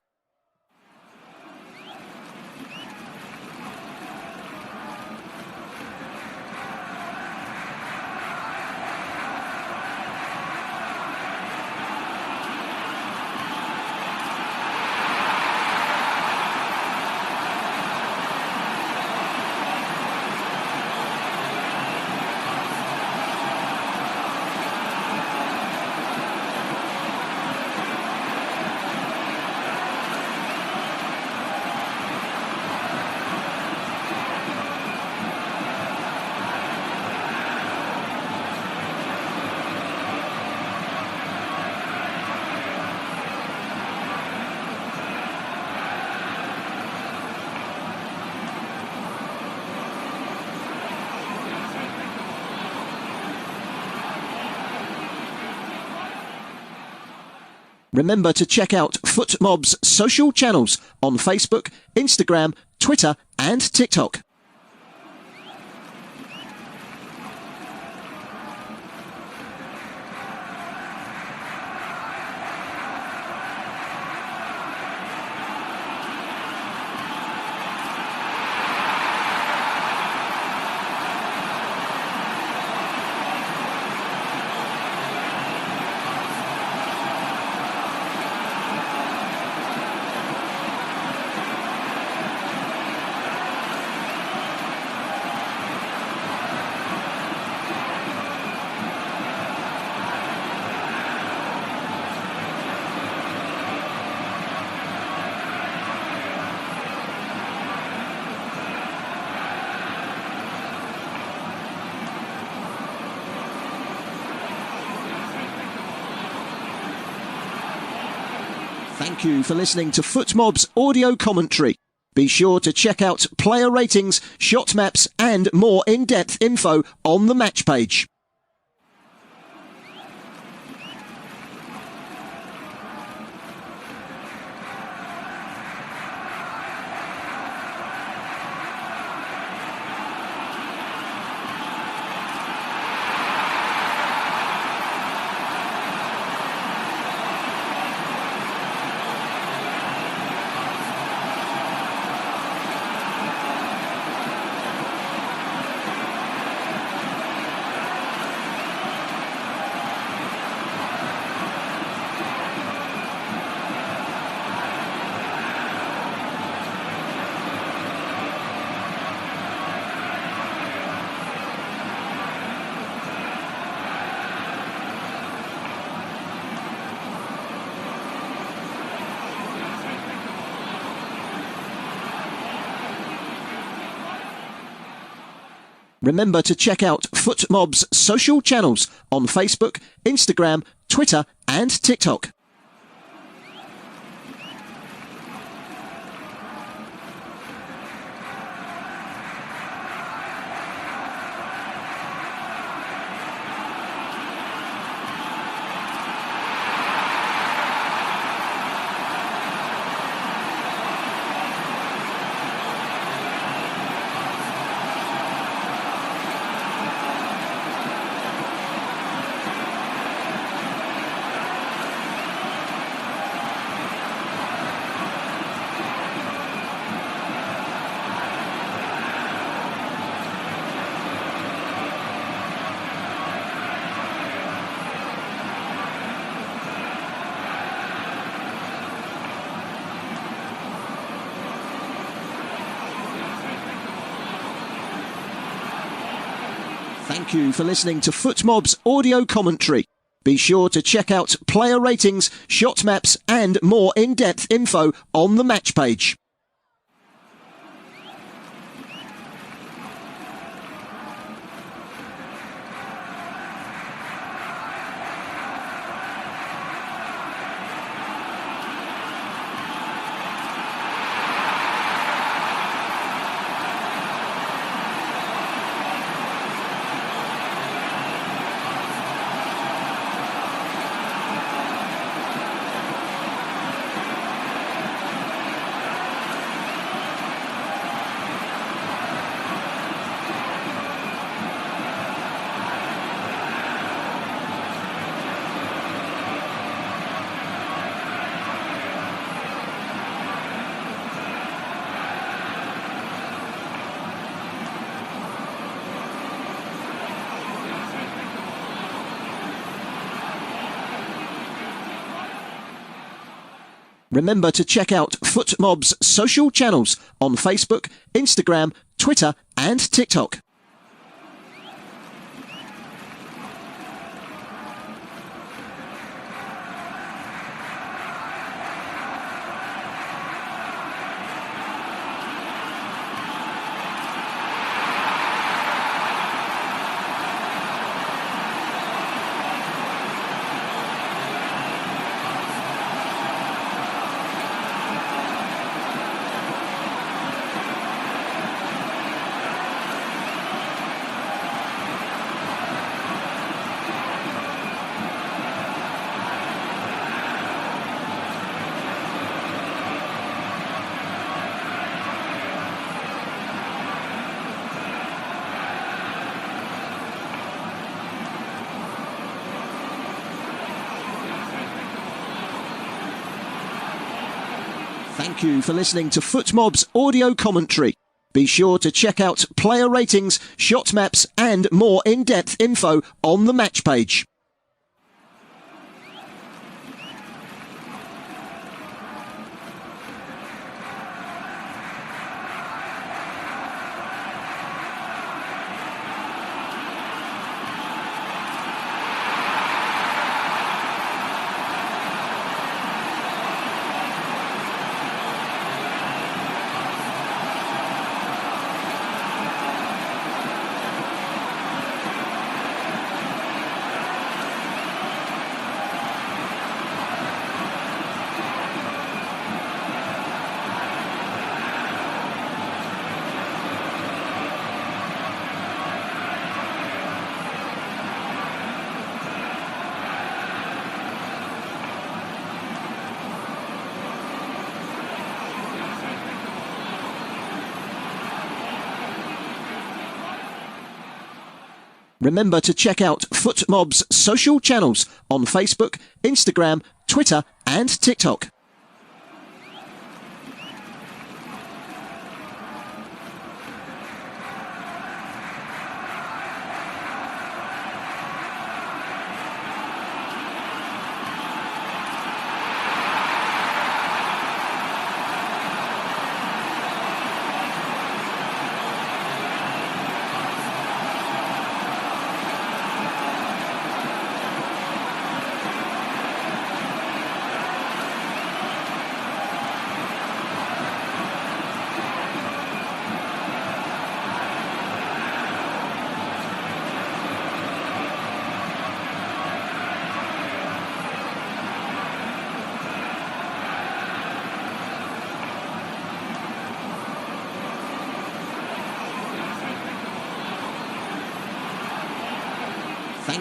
Remember to check out FootMob's social channels on Facebook, Instagram, Twitter and TikTok. Thank you for listening to FootMob's audio commentary. Be sure to check out player ratings, shot maps and more in-depth info on the match page. Remember to check out FootMob's social channels on Facebook, Instagram, Twitter and TikTok. Thank you for listening to FootMob's audio commentary. Be sure to check out player ratings, shot maps and more in-depth info on the match page. Remember to check out FootMob's social channels on Facebook, Instagram, Twitter and TikTok. Thank you for listening to FootMob's audio commentary. Be sure to check out player ratings, shot maps and more in-depth info on the match page. Remember to check out FootMob's social channels on Facebook, Instagram, Twitter and TikTok.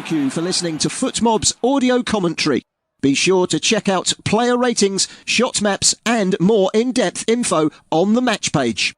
Thank you for listening to FootMob's audio commentary. Be sure to check out player ratings, shot maps and more in-depth info on the match page.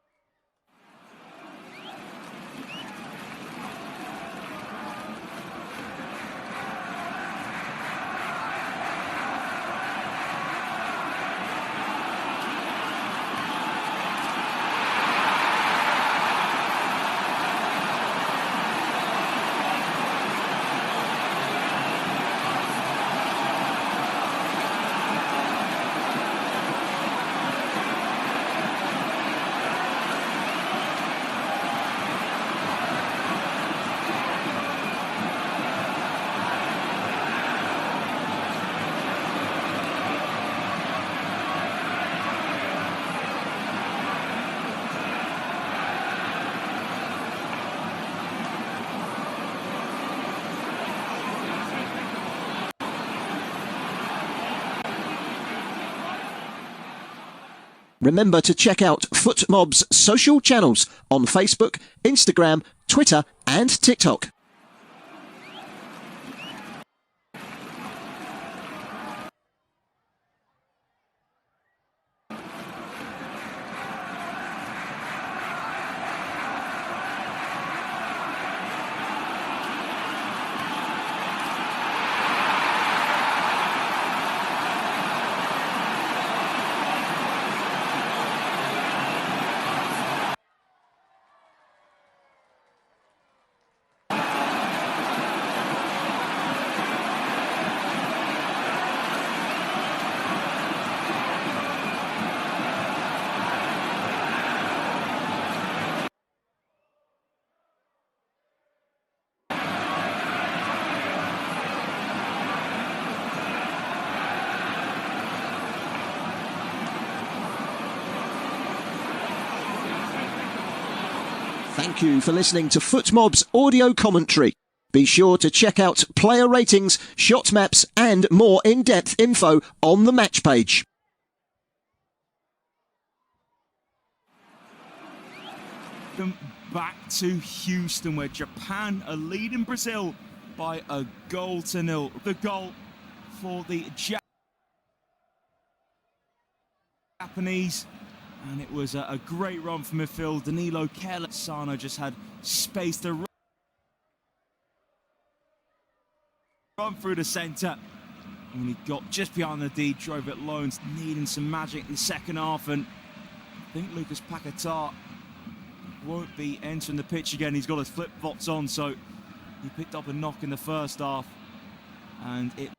Remember to check out FootMob's social channels on Facebook, Instagram, Twitter and TikTok. Thank you for listening to FootMob's audio commentary. Be sure to check out player ratings, shot maps and more in-depth info on the match page. Back to Houston, where Japan are leading Brazil by a 1-0. The goal for the Japanese, and it was a great run from midfield. Danilo careless. Sano just had space to run through the centre, and he got just behind the D, drove it low, and needing some magic in the second half. And I think Lucas Paquetá won't be entering the pitch again. He's got his flip-flops on, so he picked up a knock in the first half, and it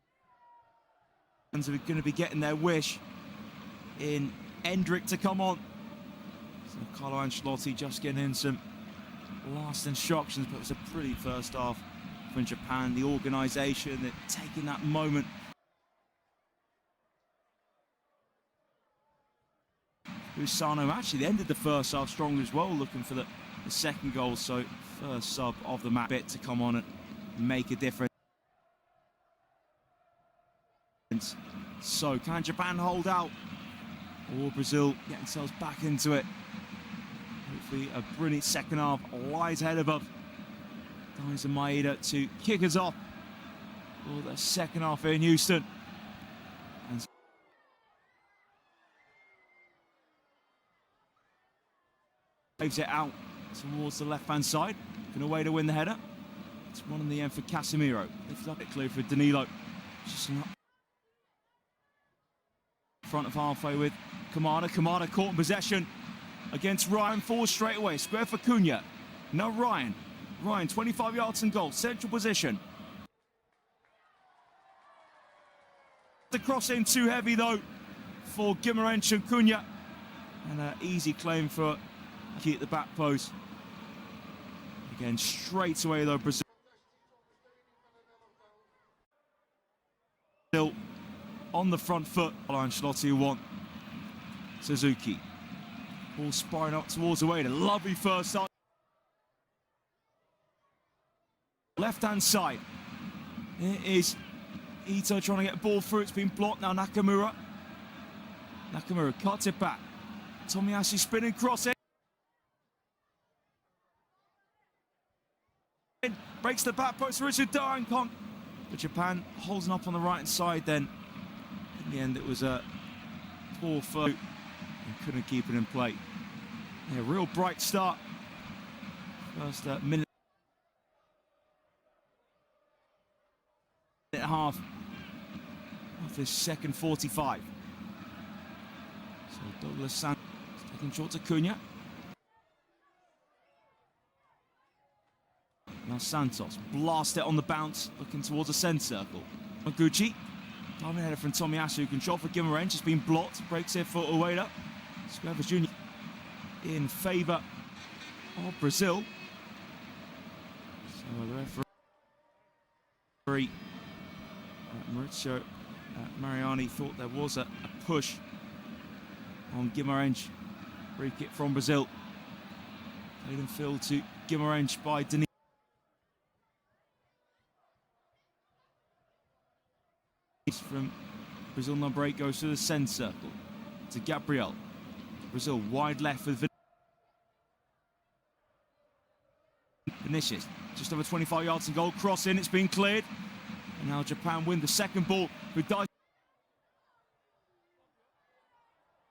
are going to be getting their wish in Endrick to come on. So Carlo Ancelotti just getting in some last instructions, but it was a pretty first half from Japan. The organisation, that taking that moment. Usano actually ended the first half strong as well, looking for the second goal. So first sub of the match bit to come on and make a difference. So can Japan hold out, or Brazil get themselves back into it? Hopefully a brilliant second half lies ahead of them. Daizen Maeda to kick us off for the second half here in Houston. And waves it out towards the left-hand side. Going away to win the header. It's one in the end for Casemiro. Lifts up it clear for Danilo. Just not front of halfway with Kamada. Kamada caught in possession against Ryan. Forward straight away. Square for Cunha. Now Ryan. Ryan, 25 yards and goal. Central position. The cross in too heavy though for Guimarães and Cunha. And an easy claim for Key at the back post. Again, straight away though, Brazil on the front foot. Ancelotti won. Suzuki. Ball spiraling up towards the way. A lovely first start. Left-hand side. It is Ito trying to get a ball through. It's been blocked now. Nakamura. Nakamura cuts it back. Tomiyasu spinning cross in. Breaks the back post. Richard Darenkon. But Japan holding up on the right-hand side then. In the end, it was a poor foot and couldn't keep it in play. Yeah, real bright start. First minute and a half of this second 45. So Douglas Santos taking short to Cunha. Now Santos blast it on the bounce, looking towards the centre circle. Noguchi, diving header from Tomiyasu. Control for Guimarães, has been blocked. Breaks it for Ueda. Squares Jr. in favour of Brazil. So the referee, Maurizio Mariani, thought there was a push on Guimarães. Free kick from Brazil. Played in field to Guimarães by Danilo. From Brazil, number 8 goes to the centre circle to Gabriel. Brazil wide left with Vinicius. Just over 25 yards and goal. Cross in, it's been cleared. And now Japan win the second ball with Daizen.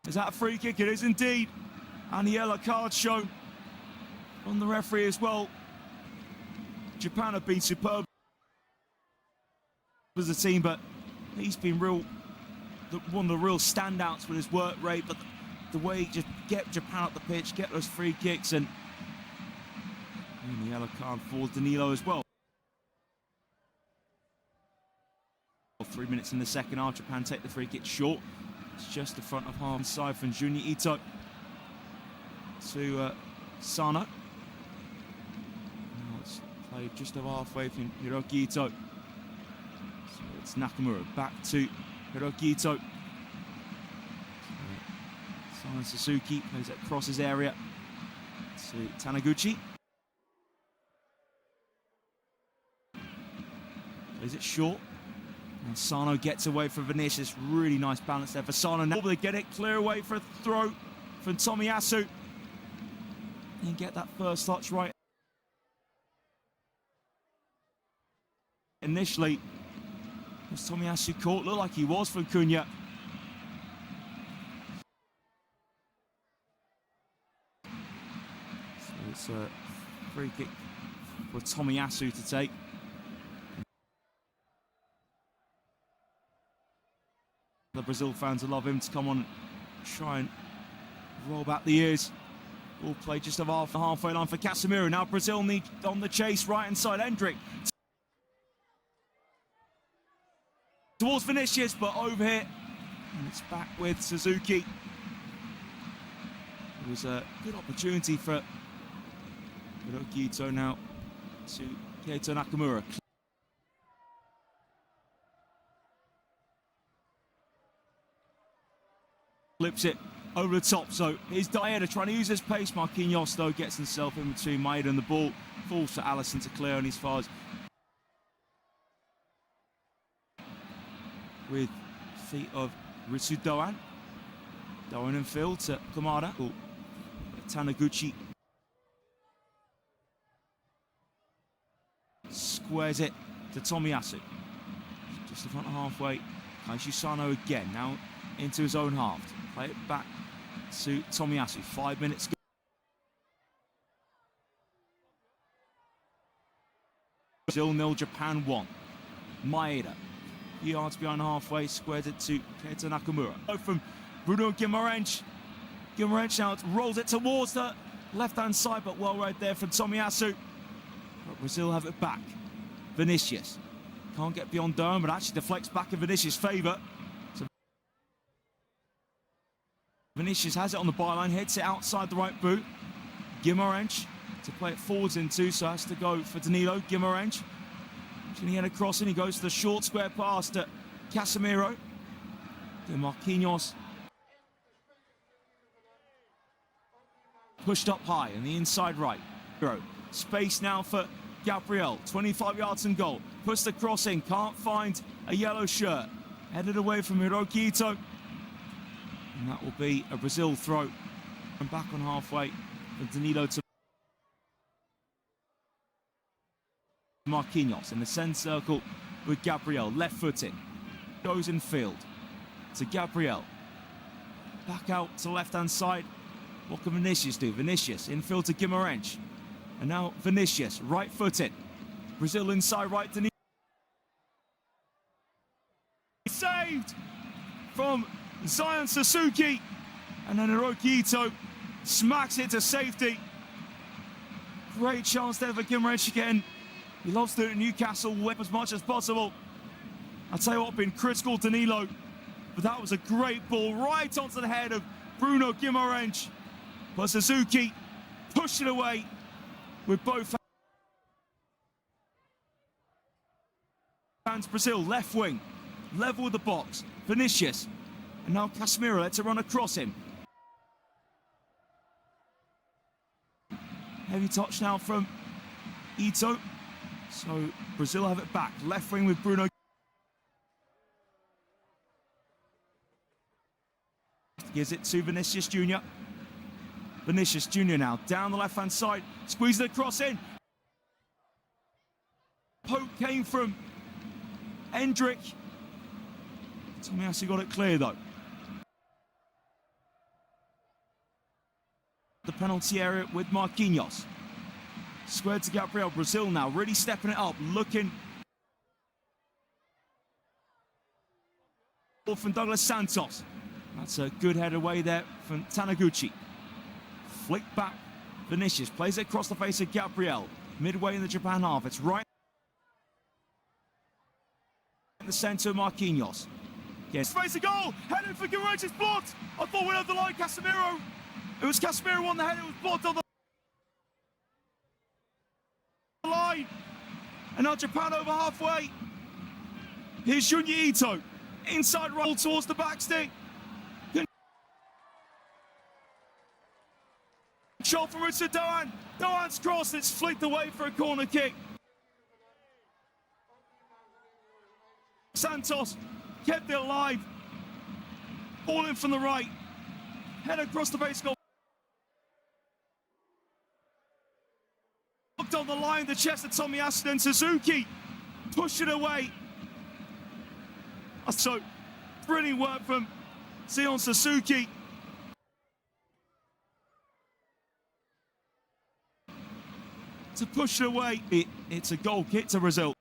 Is that a free kick? It is indeed. And the yellow card shown on the referee as well. Japan have been superb as a team, but he's been one of the real standouts with his work rate, but the way he just get Japan up the pitch, get those free kicks, and the yellow card for Danilo as well. 3 minutes in the second half, Japan take the free kick short. It's just the front of half side from Junior Ito to Sano. Now it's played just over halfway from Hiroki Ito. So it's Nakamura back to Hiroki Ito. Simon Suzuki plays it across his area to Taniguchi. Is it short? And Sano gets away from Vinicius. Really nice balance there for Sano. Now they get it clear away for a throw from Tomiyasu. And get that first touch right. Initially, was Tomiyasu caught? Looked like he was from Cunha. So it's a free kick for Tomiyasu to take. The Brazil fans will love him to come on and try and roll back the ears. Ball play just off the halfway line for Casemiro. Now Brazil need on the chase, right inside Endrick. Towards Vinicius, but over here. And it's back with Suzuki. It was a good opportunity for Hiroki Ito now to Keito Nakamura. Flips it over the top, so here's Dieda trying to use his pace. Marquinhos though gets himself in between Maeda and the ball. Falls for Alisson to clear on his fars. With feet of Ritsu Doan. Doan in field to Kamada. Oh, Taniguchi. Squares it to Tomiyasu. Just the front halfway. Kaishu Sano again, now into his own half. Play it back to Tomiyasu. 5 minutes go. Brazil 0, Japan 1. Maeda. Yards behind halfway, squares it to Keita Nakamura. From Bruno Guimaraes. Guimaraes now rolls it towards the left-hand side, but well right there from Tomiyasu. But Brazil have it back. Vinicius. Can't get beyond Durham, but actually deflects back in Vinicius' favour. So Vinicius has it on the byline, hits it outside the right boot. Guimaraes to play it forwards into, so has to go for Danilo. Guimaraes. He's going to get a cross in. He goes to the short square pass to Casemiro. Then Marquinhos. Pushed up high on the inside right. Space now for Gabriel. 25 yards and goal. Puts the cross in. Can't find a yellow shirt. Headed away from Hiroki Ito. And that will be a Brazil throw. And back on halfway for Danilo to Marquinhos in the centre circle with Gabriel, left-footed, goes in field to Gabriel, back out to left-hand side. What can Vinicius do? Vinicius infield to Guimaraes, and now Vinicius, right-footed, Brazil inside right, Danilo saved from Zion Suzuki, and then Hiroki Ito smacks it to safety. Great chance there for Guimaraes again. He loves doing it at Newcastle, whip as much as possible. I'll tell you what, been critical Danilo, but that was a great ball right onto the head of Bruno Guimaraes. But Suzuki pushed it away with both hands. Brazil, left wing, level with the box. Vinicius, and now Casemiro lets it run across him. Heavy touch now from Ito. So Brazil have it back. Left wing with Bruno. Gives it to Vinicius Jr. Vinicius Jr. now down the left-hand side. Squeezes the cross in. Poke came from Endrick. Tomiyasu got it clear though. The penalty area with Marquinhos. Squared to Gabriel. Brazil now really stepping it up, looking from Douglas Santos. That's a good head away there from Taniguchi. Flick back. Vinicius plays it across the face of Gabriel. Midway in the Japan half. It's right in the centre of Marquinhos. Yes. Face a goal. Headed for Guimaraes is blocked. I thought we had the line. Casemiro. It was Casemiro on the head. It was blocked on the line. And now Japan over halfway. Here's Junya Ito. Inside roll towards the back stick. Shot from Ritsu Doan. Doan's cross. It's flicked away for a corner kick. Santos kept it alive. Ball in from the right. Head across the base goal. Looked on the line, the chest of Tommy Aston, and Suzuki pushed it away. So brilliant work from Sion Suzuki. To push it away. It's a goal kick to Brazil.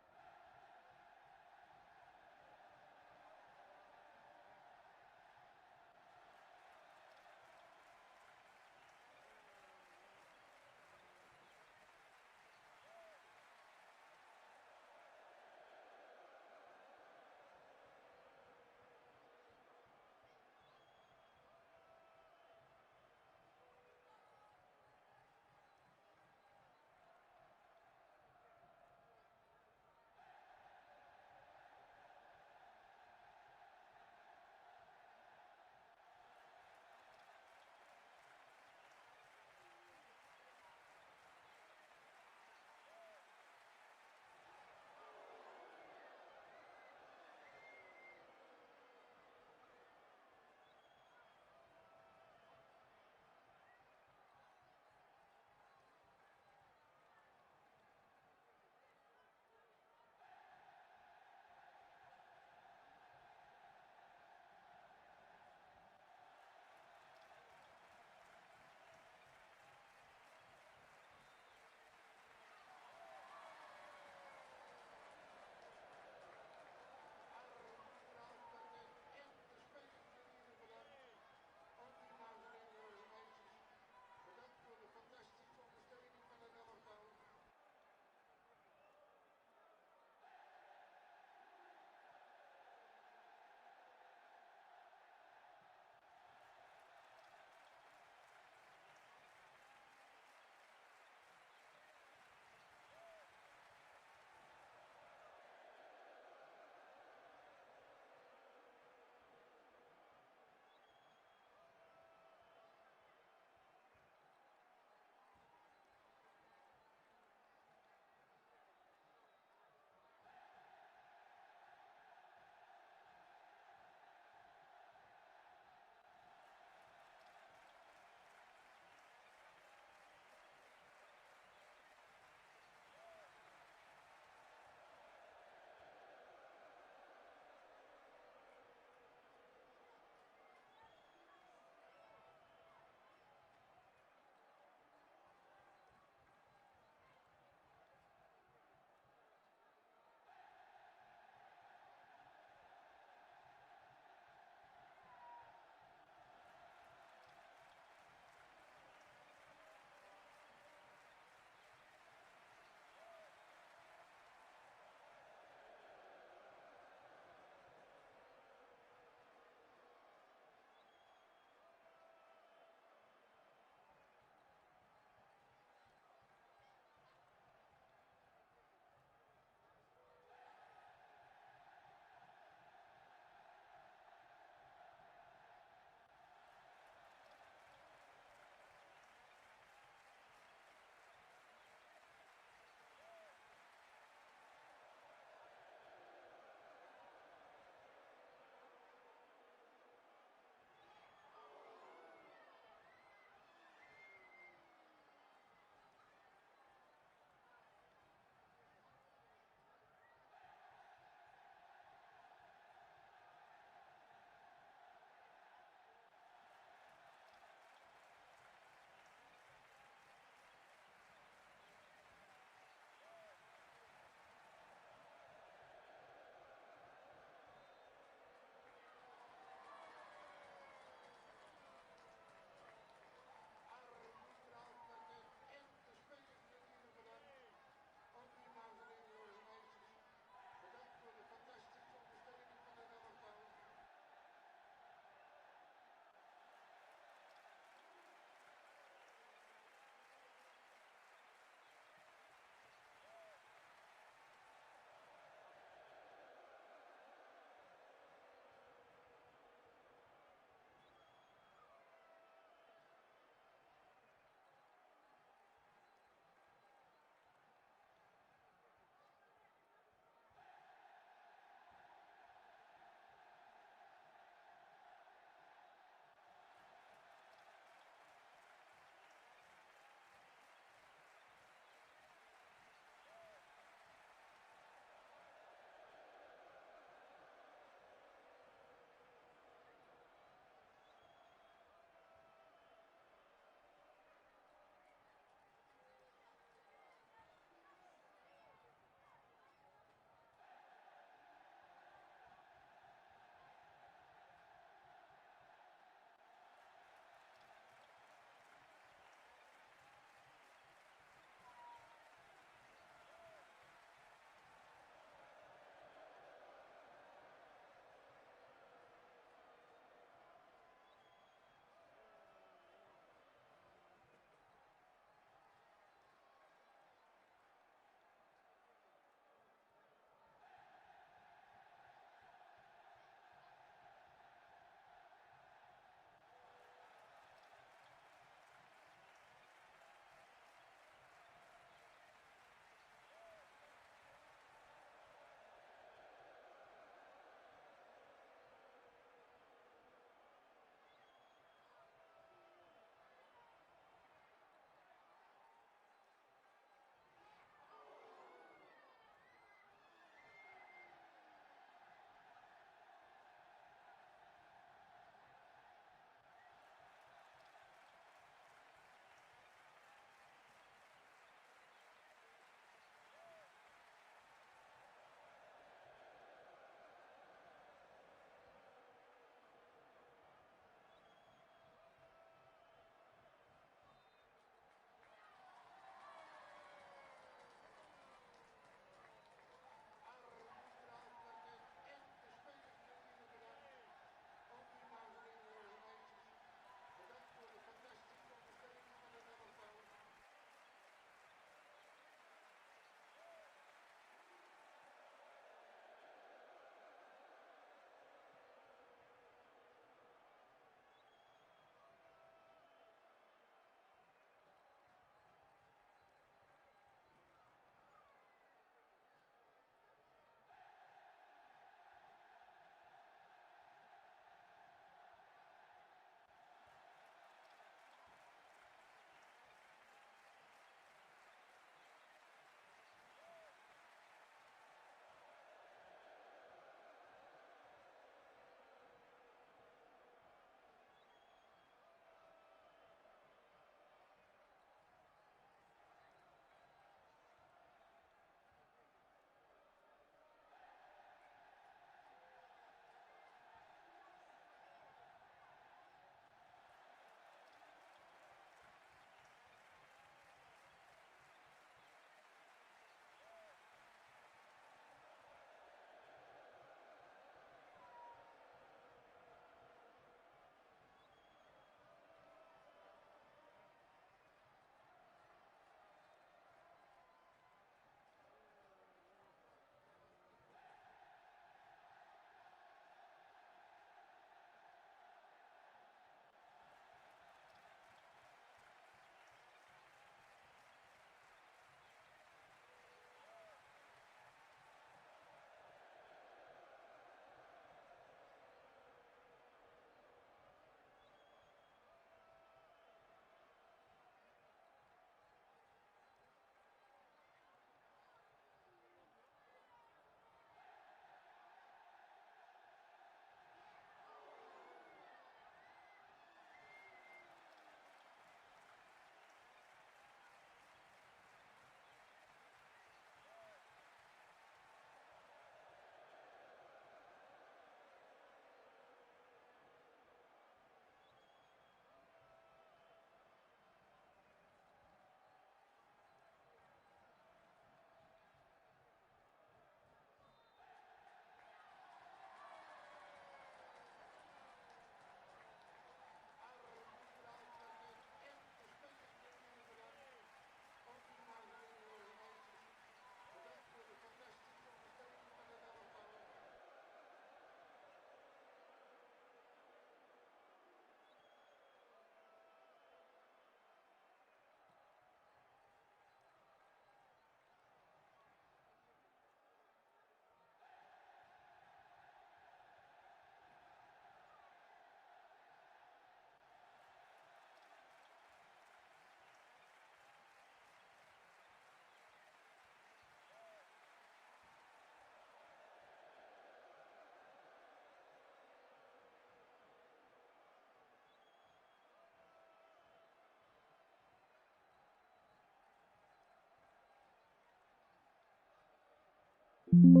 you